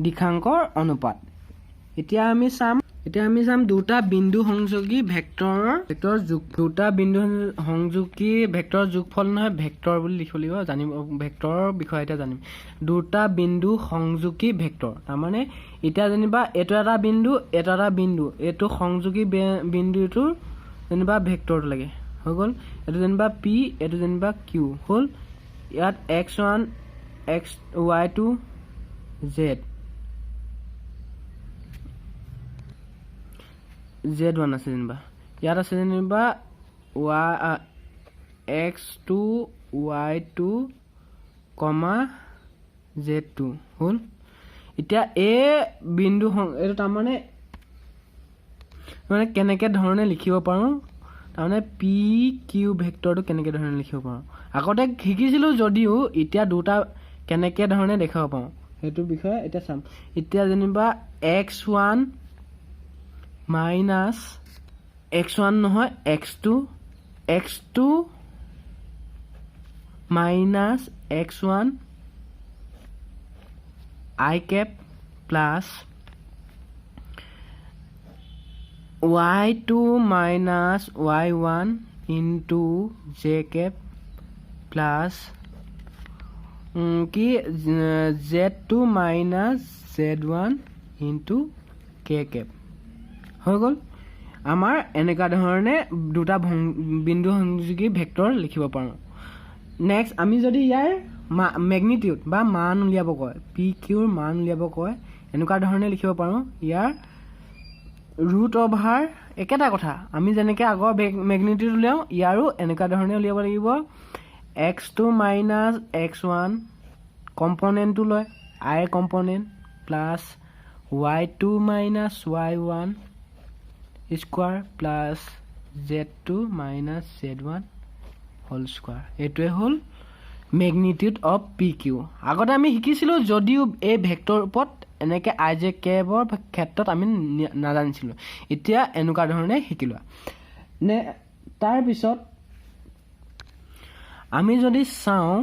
দিশাংকৰ অনুপাত এতিয়া আমি চাম দুটা বিন্দু সংযোগী ভেক্টৰৰ যোগফল নহয় ভেক্টৰ বুলি লিখিব লাগিব জানিব ভেক্টৰৰ বিষয়ে এতিয়া জানিম দুটা বিন্দু সংযোগী ভেক্টৰ তাৰমানে এতিয়া যেনিবা এইটো এটা বিন্দু এইটো সংযোগী বিন্দুটোৰ যেনিবা ভেক্টৰটো লাগে হৈ গ'ল এইটো যেনিবা পি এইটো যেনিবা কিউ হ'ল ইয়াত x1 y2 z1 আছে যেনিবা ইয়াত আছে যেনিবা x2 y2 z2 হ'ল এতিয়া এই বিন্দু এইটো তাৰমানে কেনেকৈ ধৰণে লিখিব পাৰোঁ তাৰমানে পি কিউ ভেক্টৰটো কেনেকৈ ধৰণে লিখিব পাৰোঁ আগতে শিকিছিলোঁ যদিও এতিয়া দুটা কেনেকৈ ধৰণে দেখাব পাৰোঁ সেইটো বিষয়ে এতিয়া চাম এতিয়া যেনিবা x1 মাইনাছ x1 নহয় x2 minus x1 I cap plus y2 minus y1 into j cap plus কি z2 minus z1 into k cap হৈ গ'ল আমাৰ এনেকা ধৰণে দুটা বিন্দু সংযোগী ভেক্টৰ লিখিব পাৰোঁ নেক্সট আমি যদি ইয়াৰ ম্যাগনিটিউড বা মান উলিয়াব কয় পি কিউৰ মান উলিয়াব কয় এনেকা ধৰণে লিখিব পাৰোঁ ইয়াৰ ৰুট অভাৰ একেটা কথা আমি যেনেকৈ আগৰ ম্যাগনিটিউড উলিয়াও ইয়াৰো এনেকা ধৰণে উলিয়াব লাগিব x2 minus x1 কম্পোনেন্টটো লয় I component plus y2 minus y1 square plus z2 minus z1 whole square এটোৱে হ'ল ম্যাগনিটিউড অফ পি কিউ আগতে আমি শিকিছিলোঁ যদিও এই ভেক্টৰ ওপৰত এনেকৈ আই জে কেবৰ ক্ষেত্ৰত আমি নাজানিছিলোঁ এতিয়া এনেকুৱা ধৰণে শিকিলোঁ নে তাৰপিছত আমি যদি চাওঁ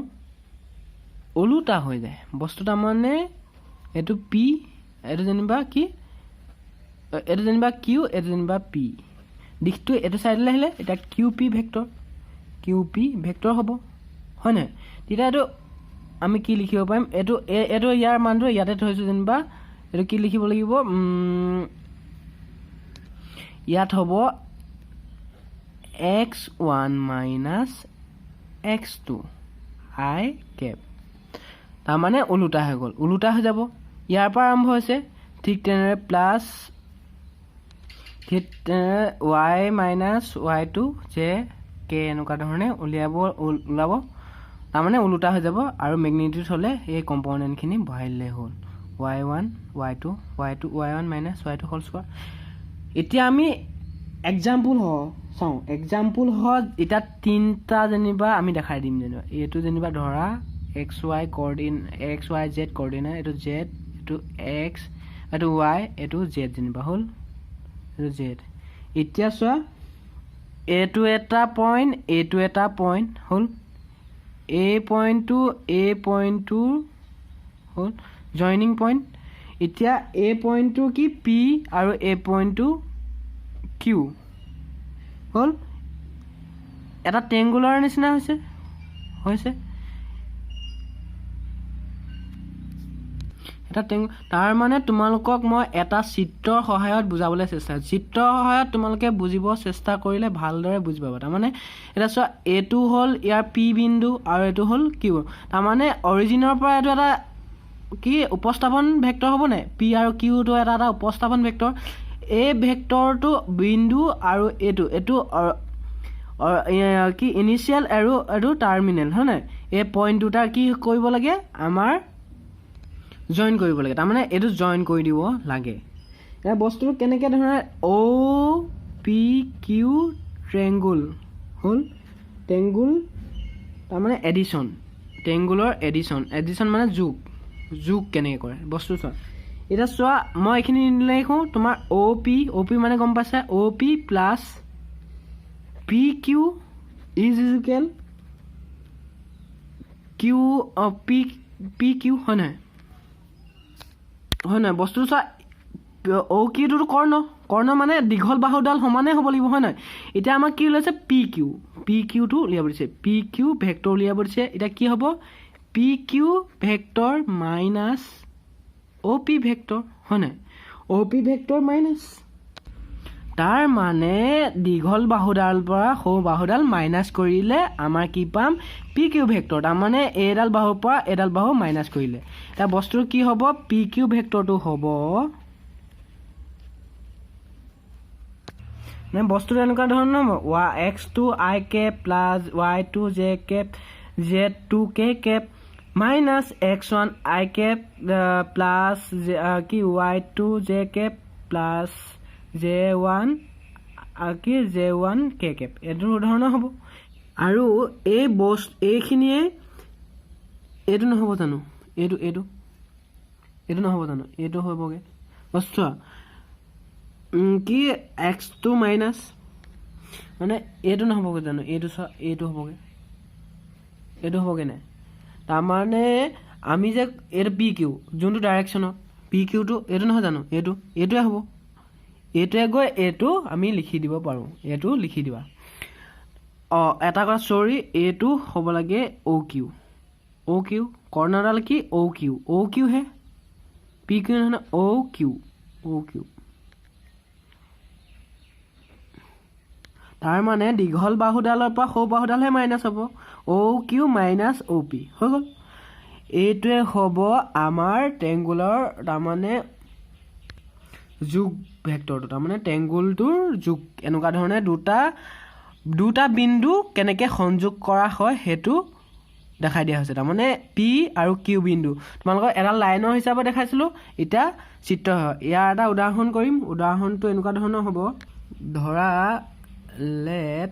ওলোটা হৈ যায় বস্তুটা মানে এইটো পি এইটো যেনিবা কি এইটো যেনিবা কিউ এইটো যেনিবা পি দিশটো এইটো চাইডলৈ আহিলে এটা কিউ পি ভেক্টৰ হ'ব হয় নহয় তেতিয়া এইটো আমি কি লিখিব পাৰিম এইটো ইয়াৰ মানটো ইয়াতে থৈছোঁ যেনিবা এইটো কি লিখিব লাগিব ইয়াত হ'ব x1 minus x2 I cap তাৰমানে ওলোটা হৈ গ'ল ওলোটা হৈ যাব ইয়াৰ পৰা আৰম্ভ হৈছে ঠিক তেনেদৰে প্লাছ y minus y2 যে কে এনেকুৱা ধৰণে ওলাব তাৰমানে ওলোটা হৈ যাব আৰু ম্যাগনিটিউড হ'লে এই কম্পোনেন্টখিনি বহাই দিলে হ'ল y1 y1 minus y2 whole square এতিয়া আমি এক্সাম্পল চাওঁ এক্সাম্পল এটা তিনটা যেনিবা আমি দেখাই দিম যেনিবা এইটো যেনিবা ধৰা xy z কোঅৰ্ডিনেট এইটো z এইটো x এইটো y এইটো z যেনিবা হ'ল এইটো z এতিয়া চোৱা এইটো এটা পইণ্ট হ'ল A পইণ্টটো হ'ল জয়নিং পইণ্ট এতিয়া A পইণ্টটো কি P আৰু A পইণ্টটো Q হ'ল এটা ট্ৰেংগুলাৰ নিচিনা হৈছে এটা তাৰ মানে তোমালোকক মই এটা চিত্ৰৰ সহায়ত বুজাবলৈ চিত্ৰৰ সহায়ত তোমালোকে বুজিব চেষ্টা কৰিলে ভালদৰে বুজি পাবা তাৰমানে এটা চোৱা এইটো হ'ল ইয়াৰ পি বিন্দু আৰু এইটো হ'ল কিউ তাৰমানে অৰিজিনৰ পৰা এইটো এটা কি উপস্থাপন ভেক্টৰ হ'ব নাই পি আৰু কিউটো এটা উপস্থাপন ভেক্টৰ এই ভেক্টৰটো বিন্দু আৰু এইটো কি ইনিচিয়েল আৰু এইটো টাৰ্মিনেল হয় নাই এই পইণ্ট দুটা কি কৰিব লাগে আমাৰ জয়েন কৰিব লাগে তাৰমানে এইটো জয়েন কৰি দিব লাগে এই বস্তুটো কেনেকৈ ধৰণে অ পি কিউ ট্ৰেংগুল হ'ল ট্ৰেংগুল তাৰমানে ট্ৰেংগুলৰ এডিশ্যন মানে যোগ কেনেকৈ কৰে বস্তু চোৱা এতিয়া চোৱা মই এইখিনি লিখোঁ তোমাৰ অ পি মানে গম পাইছা O P plus P Q is equal Q P Q হয় নহয় বস্তুটো চোৱা অ কিউটোতো কৰ্ণ মানে দীঘল বাহুডাল সমানে হ'ব লাগিব হয় নহয় এতিয়া আমাক কি ওলাইছে পি কিউটো উলিয়াব দিছে পি কিউ ভেক্টৰ উলিয়াব দিছে এতিয়া কি হ'ব পি কিউ ভেক্টৰ মাইনাছ অ পি ভেক্টৰ হয় নহয় অ পি ভেক্টৰ মাইনাছ তাৰ মানে দীঘল বাহুডাল পৰা সৰু বাহুডাল মাইনাছ কৰিলে আমাৰ কি পাম পি কিউ ভেক্টৰ তাৰমানে এইডাল বাহুৰ পৰা এইডাল বাহু মাইনাছ কৰিলে এতিয়া বস্তুটো কি হ'ব পি কিউ ভেক্টৰটো হ'ব মানে বস্তুটো এনেকুৱা ধৰণৰ x2 I cap plus y2 j cap z2 k cap minus x1 I cap plus কি y2 j cap plus j1 কি J1 K cap এইটোৰ উদাহৰণ হ'ব আৰু এইখিনিয়ে এইটো নহ'ব জানো এইটো নহ'ব জানো এইটো হ'বগে বস্তু কি x2 মাইনাছ মানে এইটো নহ'বগে জানো এইটো হ'বগে নাই তাৰমানে আমি যে এইটো পি কিউ যোনটো ডাইৰেকশ্যনত পি কিউটো এইটো নহয় জানো এইটোৱে হ'ব এইটোৱে গৈ এইটো আমি লিখি দিব পাৰোঁ এইটো লিখি দিবা এটা কথা চৰি এইটো হ'ব লাগে অ' কিউ কৰ্ণাৰডাল কি অ' কিউ হে পি কিউ নহয় অ' কিউ তাৰ মানে দীঘল বাহুডালৰ পৰা সৰু বাহুডালহে মাইনাছ হ'ব অ' কিউ মাইনাছ অ' পি হৈ গ'ল এইটোৱে হ'ব আমাৰ ট্ৰেংগুলাৰ তাৰমানে যোগ ভেক্টৰটো তাৰমানে ট্ৰেংগুলটোৰ যোগ এনেকুৱা ধৰণে দুটা বিন্দু কেনেকৈ সংযোগ কৰা হয় সেইটো দেখাই দিয়া হৈছে তাৰমানে পি আৰু কিউ বিন্দু তোমালোকৰ এটা লাইনৰ হিচাপে দেখাইছিলোঁ এতিয়া চিত্ৰ হয় ইয়াৰ এটা উদাহৰণ কৰিম উদাহৰণটো এনেকুৱা ধৰণৰ হ'ব ধৰা লেট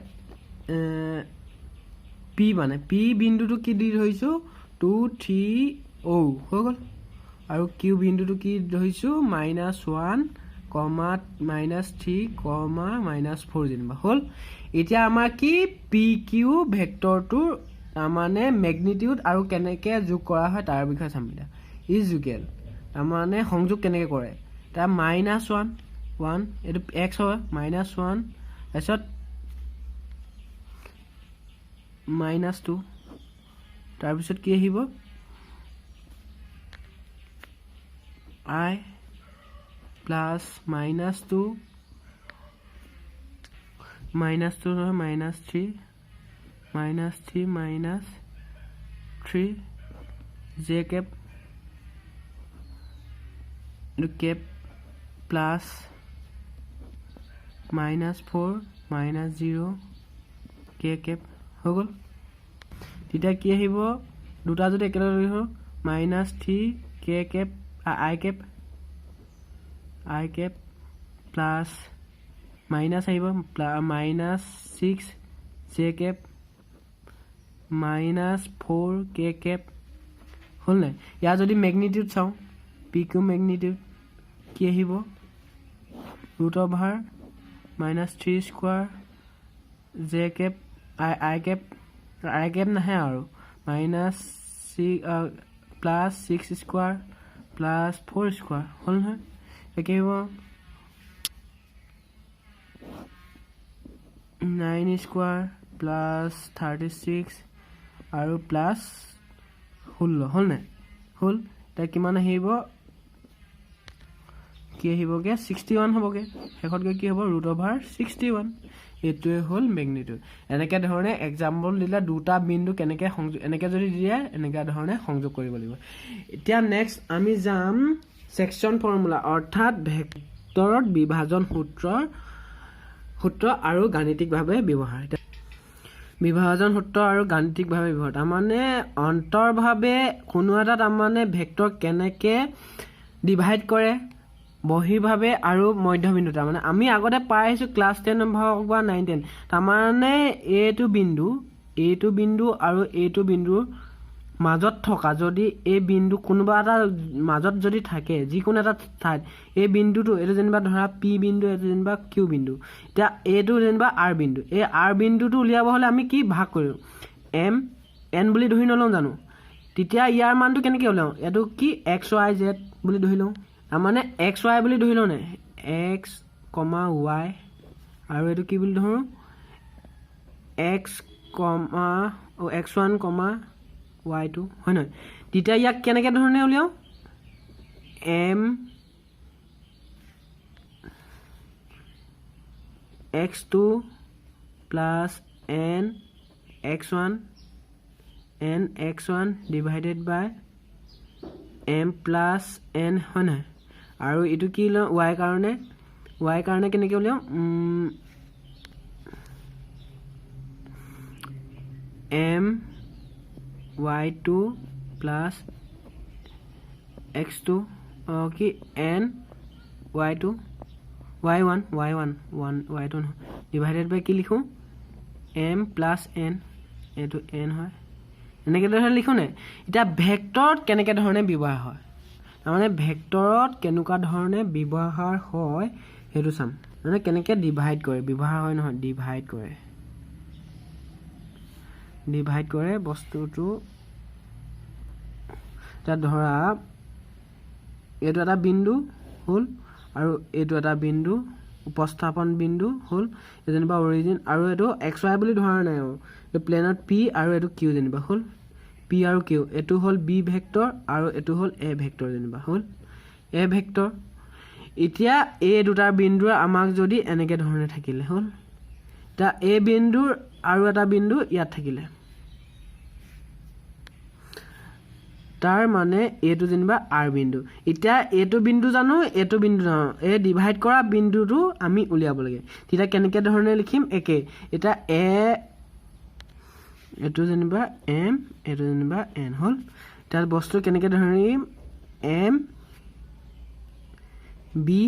পি বিন্দুটো কি দি ধৰিছোঁ 2 3 হৈ গ'ল আৰু কিউ বিন্দুটো কি ধৰিছোঁ -1 -3 -4 যেনিবা হ'ল এতিয়া আমাৰ কি পি কিউ ভেক্টৰটোৰ তাৰমানে মেগনিটিউড আৰু কেনেকৈ যোগ কৰা হয় তাৰ বিষয়ে চাম এতিয়া ইজুকেল তাৰমানে সংযোগ কেনেকৈ কৰে তাৰ -1 এইটো x হয় -1 তাৰপিছত -2 তাৰপিছত কি আহিব I প্লাছ -2 নহয় -3 j cap এইটো কেপ প্লাছ -4 -0 k cap হৈ গ'ল তেতিয়া কি আহিব দুটা যদি একেলগে লিখো -3 k cap I cap plus minus আহিব -6 j cap -4 k cap হ'ল নাই ইয়াৰ যদি মেগনিটিউড চাওঁ পি কিউ মেগনিটিউড কি আহিব √3 square j cap I cap নাহে আৰু +6 স্কোৱাৰ +4 স্কোৱাৰ হ'ল নহয় কি আহিব 9 স্কোৱাৰ +36 আৰু +16 হ'ল নাই হ'ল এতিয়া কিমান আহিব কি আহিবগে 61 হ'বগে শেষত গৈ কি হ'ব √61 এইটোৱে হ'ল মেগনিটিউড এনেকৈ ধৰণে এক্সাম্পল দিলে দুটা বিন্দু কেনেকৈ সংযোগ এনেকৈ যদি দিয়ে এনেকুৱা ধৰণে সংযোগ কৰিব লাগিব এতিয়া নেক্সট আমি যাম সেকশন ফৰ্মুলা অৰ্থাৎ ভেক্টৰত বিভাজন সূত্ৰ আৰু গাণিতিকভাৱে ব্যৱহাৰ বিভাজন সূত্ৰ আৰু গাণিতিকভাৱে ব্যৱহাৰ তাৰমানে অন্তৰভাৱে কোনো এটা তাৰমানে ভেক্টৰ কেনেকৈ ডিভাইড কৰে বহিভাৱে আৰু মধ্যবিন্দু তাৰমানে আমি আগতে পাই আহিছোঁ ক্লাছ 10 হওক বা 9-10 তাৰমানে এইটো বিন্দু আৰু এইটো বিন্দুৰ মাজত থকা যদি এই বিন্দু কোনোবা এটা মাজত যদি থাকে যিকোনো এটা ঠাইত এই বিন্দুটো এইটো যেনিবা ধৰা পি বিন্দু এইটো যেনিবা কিউ বিন্দু এতিয়া এইটো যেনিবা আৰ বিন্দু এই আৰ বিন্দুটো উলিয়াব হ'লে আমি কি ভাগ কৰিম এন বুলি ধৰি নলওঁ জানো তেতিয়া ইয়াৰ মানটো কেনেকৈ উলিয়াওঁ এইটো কি XYZ বুলি ধৰি লওঁ তাৰমানে XY বুলি ধৰি লওঁ নে X, Y আৰু এইটো কি বুলি ধৰোঁ X1, Y2 হয় নহয় তেতিয়া ইয়াক কেনেকৈ ধৰণে উলিয়াওঁ X2 plus X1 divided by M plus N হয় নহয় আৰু এইটো কি লওঁ y কাৰণে কেনেকৈ উলিয়াওঁ My2 প্লাছ X2 কি N Y2 Y1 Y2 নহয় ডিভাইডেড বাই কি লিখোঁ m প্লাছ n এইটো n হয় এনেকৈ ধৰণে লিখোঁ নে এতিয়া ভেক্টৰত কেনেকৈ ধৰণে ব্যৱহাৰ হয় তাৰমানে ভেক্টৰত কেনেকুৱা ধৰণে ব্যৱহাৰ হয় সেইটো চাম মানে কেনেকৈ ডিভাইড কৰে ব্যৱহাৰ হয় নহয় ডিভাইড কৰে বস্তুটো এতিয়া ধৰা এইটো এটা বিন্দু হ'ল আৰু এইটো এটা বিন্দু উপস্থাপন বিন্দু হ'ল যেনিবা অৰিজিন আৰু এইটো এক্স ৱাই বুলি ধৰা নাই আৰু এইটো প্লেনত পি আৰু এইটো কিউ যেনিবা হ'ল পি আৰু কিউ এইটো হ'ল বি ভেক্টৰ আৰু এইটো হ'ল এ ভেক্টৰ যেনিবা হ'ল এ ভেক্টৰ এতিয়া এই দুটাৰ বিন্দুৰ আমাক যদি এনেকৈ ধৰণে থাকিলে হ'ল এতিয়া এই বিন্দুৰ আৰু এটা বিন্দু ইয়াত থাকিলে তাৰ মানে এইটো যেনিবা আৰ বিন্দু এতিয়া এইটো বিন্দু জানো এই ডিভাইড কৰা বিন্দুটো আমি উলিয়াব লাগে তেতিয়া কেনেকৈ ধৰণে লিখিম একে এতিয়া এইটো যেনিবা এম এইটো যেনিবা এন হ'ল তাৰ বস্তু কেনেকৈ ধৰণে লিখিম M B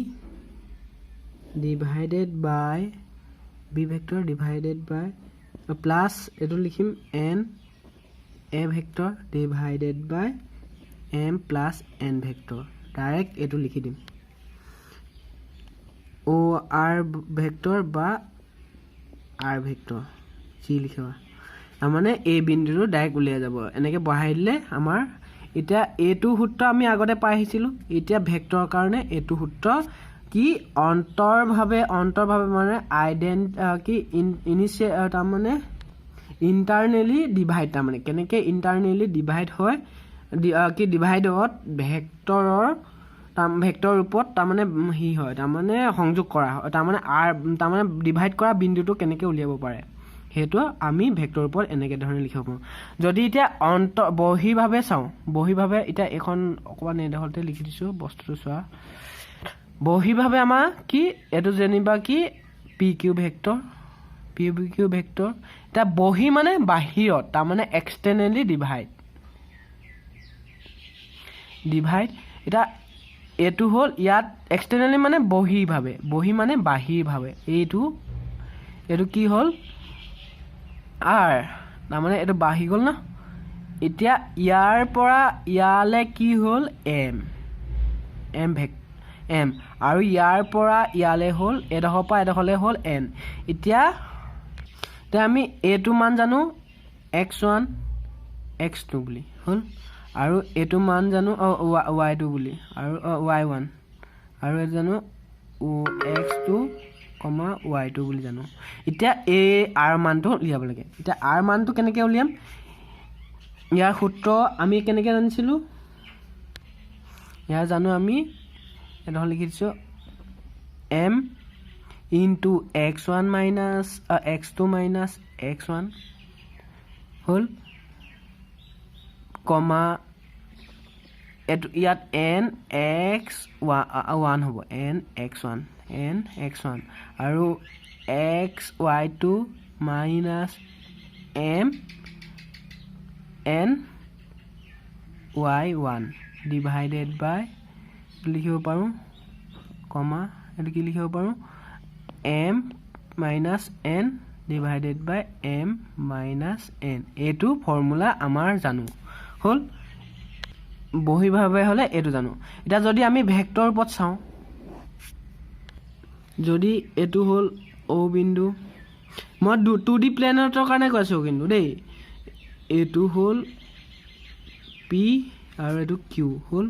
divided by B vector divided by plus এইটো লিখিম N A vector divided by M plus N vector direct এইটো লিখি দিম অ' আৰ ভেক্টৰ বা আৰ ভেক্টৰ যি লিখিবা তাৰমানে এই বিন্দুটো ডাইৰেক্ট উলিয়াই যাব এনেকৈ বঢ়াই দিলে আমাৰ এতিয়া এইটো সূত্ৰ আমি আগতে পাই আহিছিলোঁ এতিয়া ভেক্টৰৰ কাৰণে এইটো সূত্ৰ কি অন্তৰভাৱে মানে তাৰমানে ইণ্টাৰনেলি ডিভাইড তাৰমানে কেনেকৈ ইণ্টাৰনেলি ডিভাইড হয় কি ডিভাইডত ভেক্টৰৰ ৰূপত তাৰমানে হয় তাৰমানে সংযোগ কৰা হয় তাৰমানে ডিভাইড কৰা বিন্দুটো কেনেকৈ উলিয়াব পাৰে সেইটো আমি ভেক্টৰৰ ওপৰত এনেকৈ ধৰণে লিখিব পাৰোঁ যদি এতিয়া বহীভাৱে চাওঁ এতিয়া এইখন অকণমান এইডোখৰতে লিখি দিছোঁ বস্তুটো চোৱা বহীভাৱে আমাৰ কি এইটো যেনিবা কি পি কিউ ভেক্টৰ এতিয়া বহী মানে বাহিৰত তাৰমানে এক্সটাৰ্নেলি ডিভাইড এতিয়া এইটো হ'ল ইয়াত এক্সটাৰ্নেলি মানে বহী মানে বাহিৰভাৱে এইটো কি হ'ল আৰ তাৰমানে এইটো বাঢ়ি গ'ল ন এতিয়া ইয়াৰ পৰা ইয়ালৈ কি হ'ল এম আৰু ইয়াৰ পৰা ইয়ালৈ হ'ল এডোখৰৰ পৰা এডোখৰলৈ হ'ল এন এতিয়া আমি এইটো মান জানো x1 x2 বুলি হ'ল আৰু এইটো মান জানো y2 বুলি আৰু y1 আৰু এইটো জানো x2, y2 বুলি জানো এতিয়া এই আৰ মানটো উলিয়াব লাগে এতিয়া আৰ মানটো কেনেকৈ উলিয়াম ইয়াৰ সূত্ৰ আমি কেনেকৈ জানিছিলোঁ ইয়াৰ জানো আমি এডোখৰ লিখি দিছোঁ m into x1 minus x2 minus x1 হ'ল কমা এইটো ইয়াত n x1 হ'ব n x1 আৰু xy2 minus m n y1 divided by লিখিব পাৰোঁ কমা এইটো কি লিখিব পাৰোঁ m minus n divided by m minus n এইটো ফৰ্মুলা আমাৰ জানো হ'ল বহীভাৱে হ'লে এইটো জানো এতিয়া যদি আমি ভেক্টৰ ওপৰত চাওঁ যদি এইটো হ'ল অ' বিন্দু মই 2D প্লেনেটৰ কাৰণে কৈছোঁ কিন্তু দেই এইটো হ'ল পি আৰু এইটো কিউ হ'ল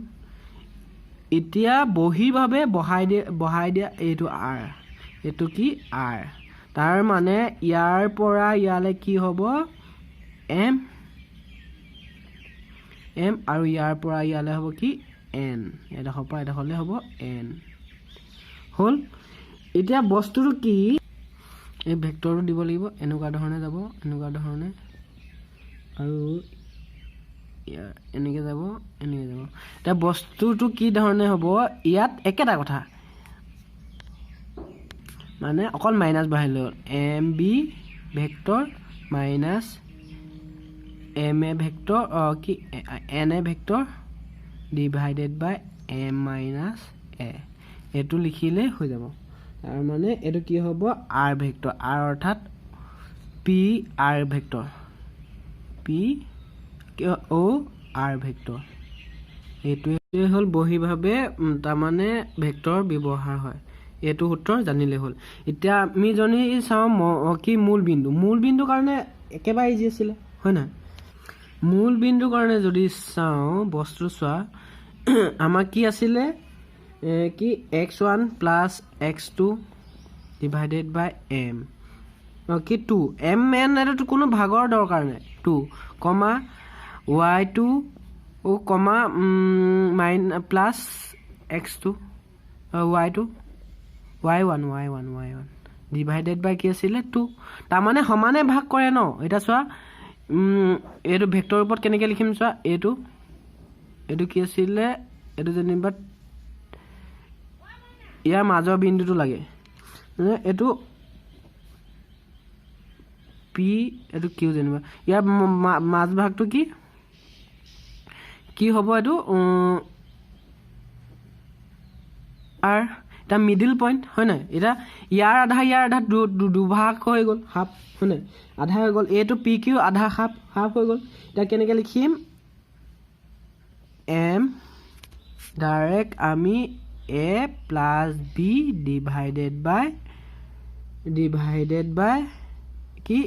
এতিয়া বহীভাৱে বহাই দিয়া এইটো আৰ এইটো কি আৰ তাৰ মানে ইয়াৰ পৰা ইয়ালৈ কি হ'ব এম আৰু ইয়াৰ পৰা ইয়ালৈ হ'ব কি এন এডোখৰ পৰা এডোখৰলৈ হ'ব এন হ'ল এতিয়া বস্তুটো কি এই ভেক্টৰটো দিব লাগিব এনেকুৱা ধৰণে যাব এনেকুৱা ধৰণে আৰু এনেকৈ যাব এতিয়া বস্তুটো কি ধৰণে হ'ব ইয়াত একেটা কথা মানে অকল মাইনাছ বহাই লৈ M B vector minus M A vector কি N A vector divided by M minus A এইটো লিখিলে হৈ যাব তাৰ মানে এইটো কি হ'ব r ভেক্টৰ r অৰ্থাৎ p r vector p o r vector এইটোৱে হ'ল বহীভাৱে তাৰ মানে ভেক্টৰ ব্যৱহাৰ হয় এইটো সূত্ৰ জানিলে হ'ল এতিয়া আমি যদি চাওঁ কি মূল বিন্দু কাৰণে একেবাৰে ইজি আছিল হয় না মূল বিন্দু কাৰণে যদি চাওঁ বস্তু চোৱা আমাৰ কি আছিলে কি x1 + x2 divided by m কি 2 mn এটো কোনো ভাগৰ দৰকাৰ নাই 2 কমা y2 ও কমা plus x2 y2 y1 divided বাই কি আছিলে 2 তাৰ মানে সমানে ভাগ কৰে ন এটা চোৱা এইটো ভেক্টৰ ওপৰত কেনেকৈ লিখিম চোৱা এইটো কি আছিলে এইটো যেনিবা ইয়াৰ মাজৰ বিন্দুটো লাগে এইটো p এইটো q যেনিবা ইয়াৰ মাজ ভাগটো কি হ'ব এইটো আৰ এটা মিডল পয়েন্ট হয় না এটা ইয়াৰ আধা দুভাগ হৈ গ'ল হাফ হয় না আধা হৈ গ'ল এইটো পি কিউ আধা হাফ হৈ গ'ল এটা কেনেকৈ লিখিম m ডাইৰেক্ট আমি a + b ডিভাইডেড বাই কি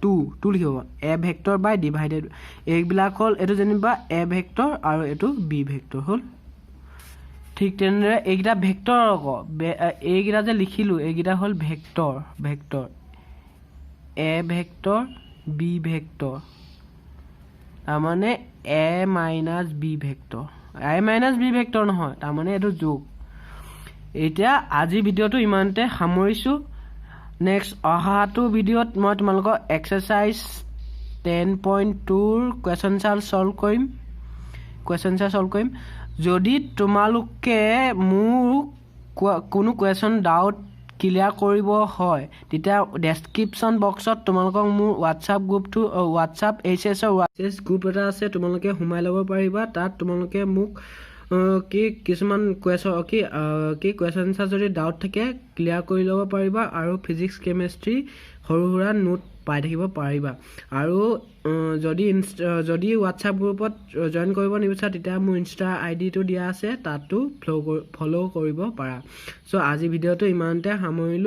2 লিখিব a ভেক্টৰ বাই ডিভাইডেড এইবিলাক হ'ল এইটো যেনিবা a ভেক্টৰ আৰু এইটো b ভেক্টৰ হ'ল ঠিক তেনেদৰে এইকেইটা ভেক্টৰ এইকেইটা যে লিখিলো এইকেইটা হ'ল vector a vector b vector তাৰ মানে a - b vector a - b vector নহয় তাৰ মানে এইটো যোগ এতিয়া আজি ভিডিঅ'টো ইমানতে সামৰিছো নেক্সট অহাটো ভিডিঅ'ত মই তোমালোকক এক্সাৰসাইজ 10.2 ৰ কুৱেশ্যন সলভ কৰিম যদি তোমালোকে মোক কোনো কুৱেশ্যন ডাউট ক্লিয়াৰ কৰিব হয় তেতিয়া ডেছক্ৰিপশ্যন বক্সত তোমালোকক মোৰ হোৱাটছআপ এইচএছৰ গ্ৰুপ এটা আছে তোমালোকে সোমাই ল'ব পাৰিবা তাত তোমালোকে মোক কি কিছুমান কুৱেশ্যন আনচাৰ যদি ডাউট থাকে ক্লিয়াৰ কৰি ল'ব পাৰিবা আৰু ফিজিক্স কেমেষ্ট্ৰি সৰু সুৰা নোট পাই থাকিব পাৰিবা আৰু যদি হোৱাটছআপ গ্ৰুপত জইন কৰিব নিবিচাৰা তেতিয়া মোৰ ইনষ্টা আইডিটো দিয়া আছে তাতো ফ'ল' কৰিব পাৰা চ' আজি ভিডিঅ'টো ইমানতে সামৰিলোঁ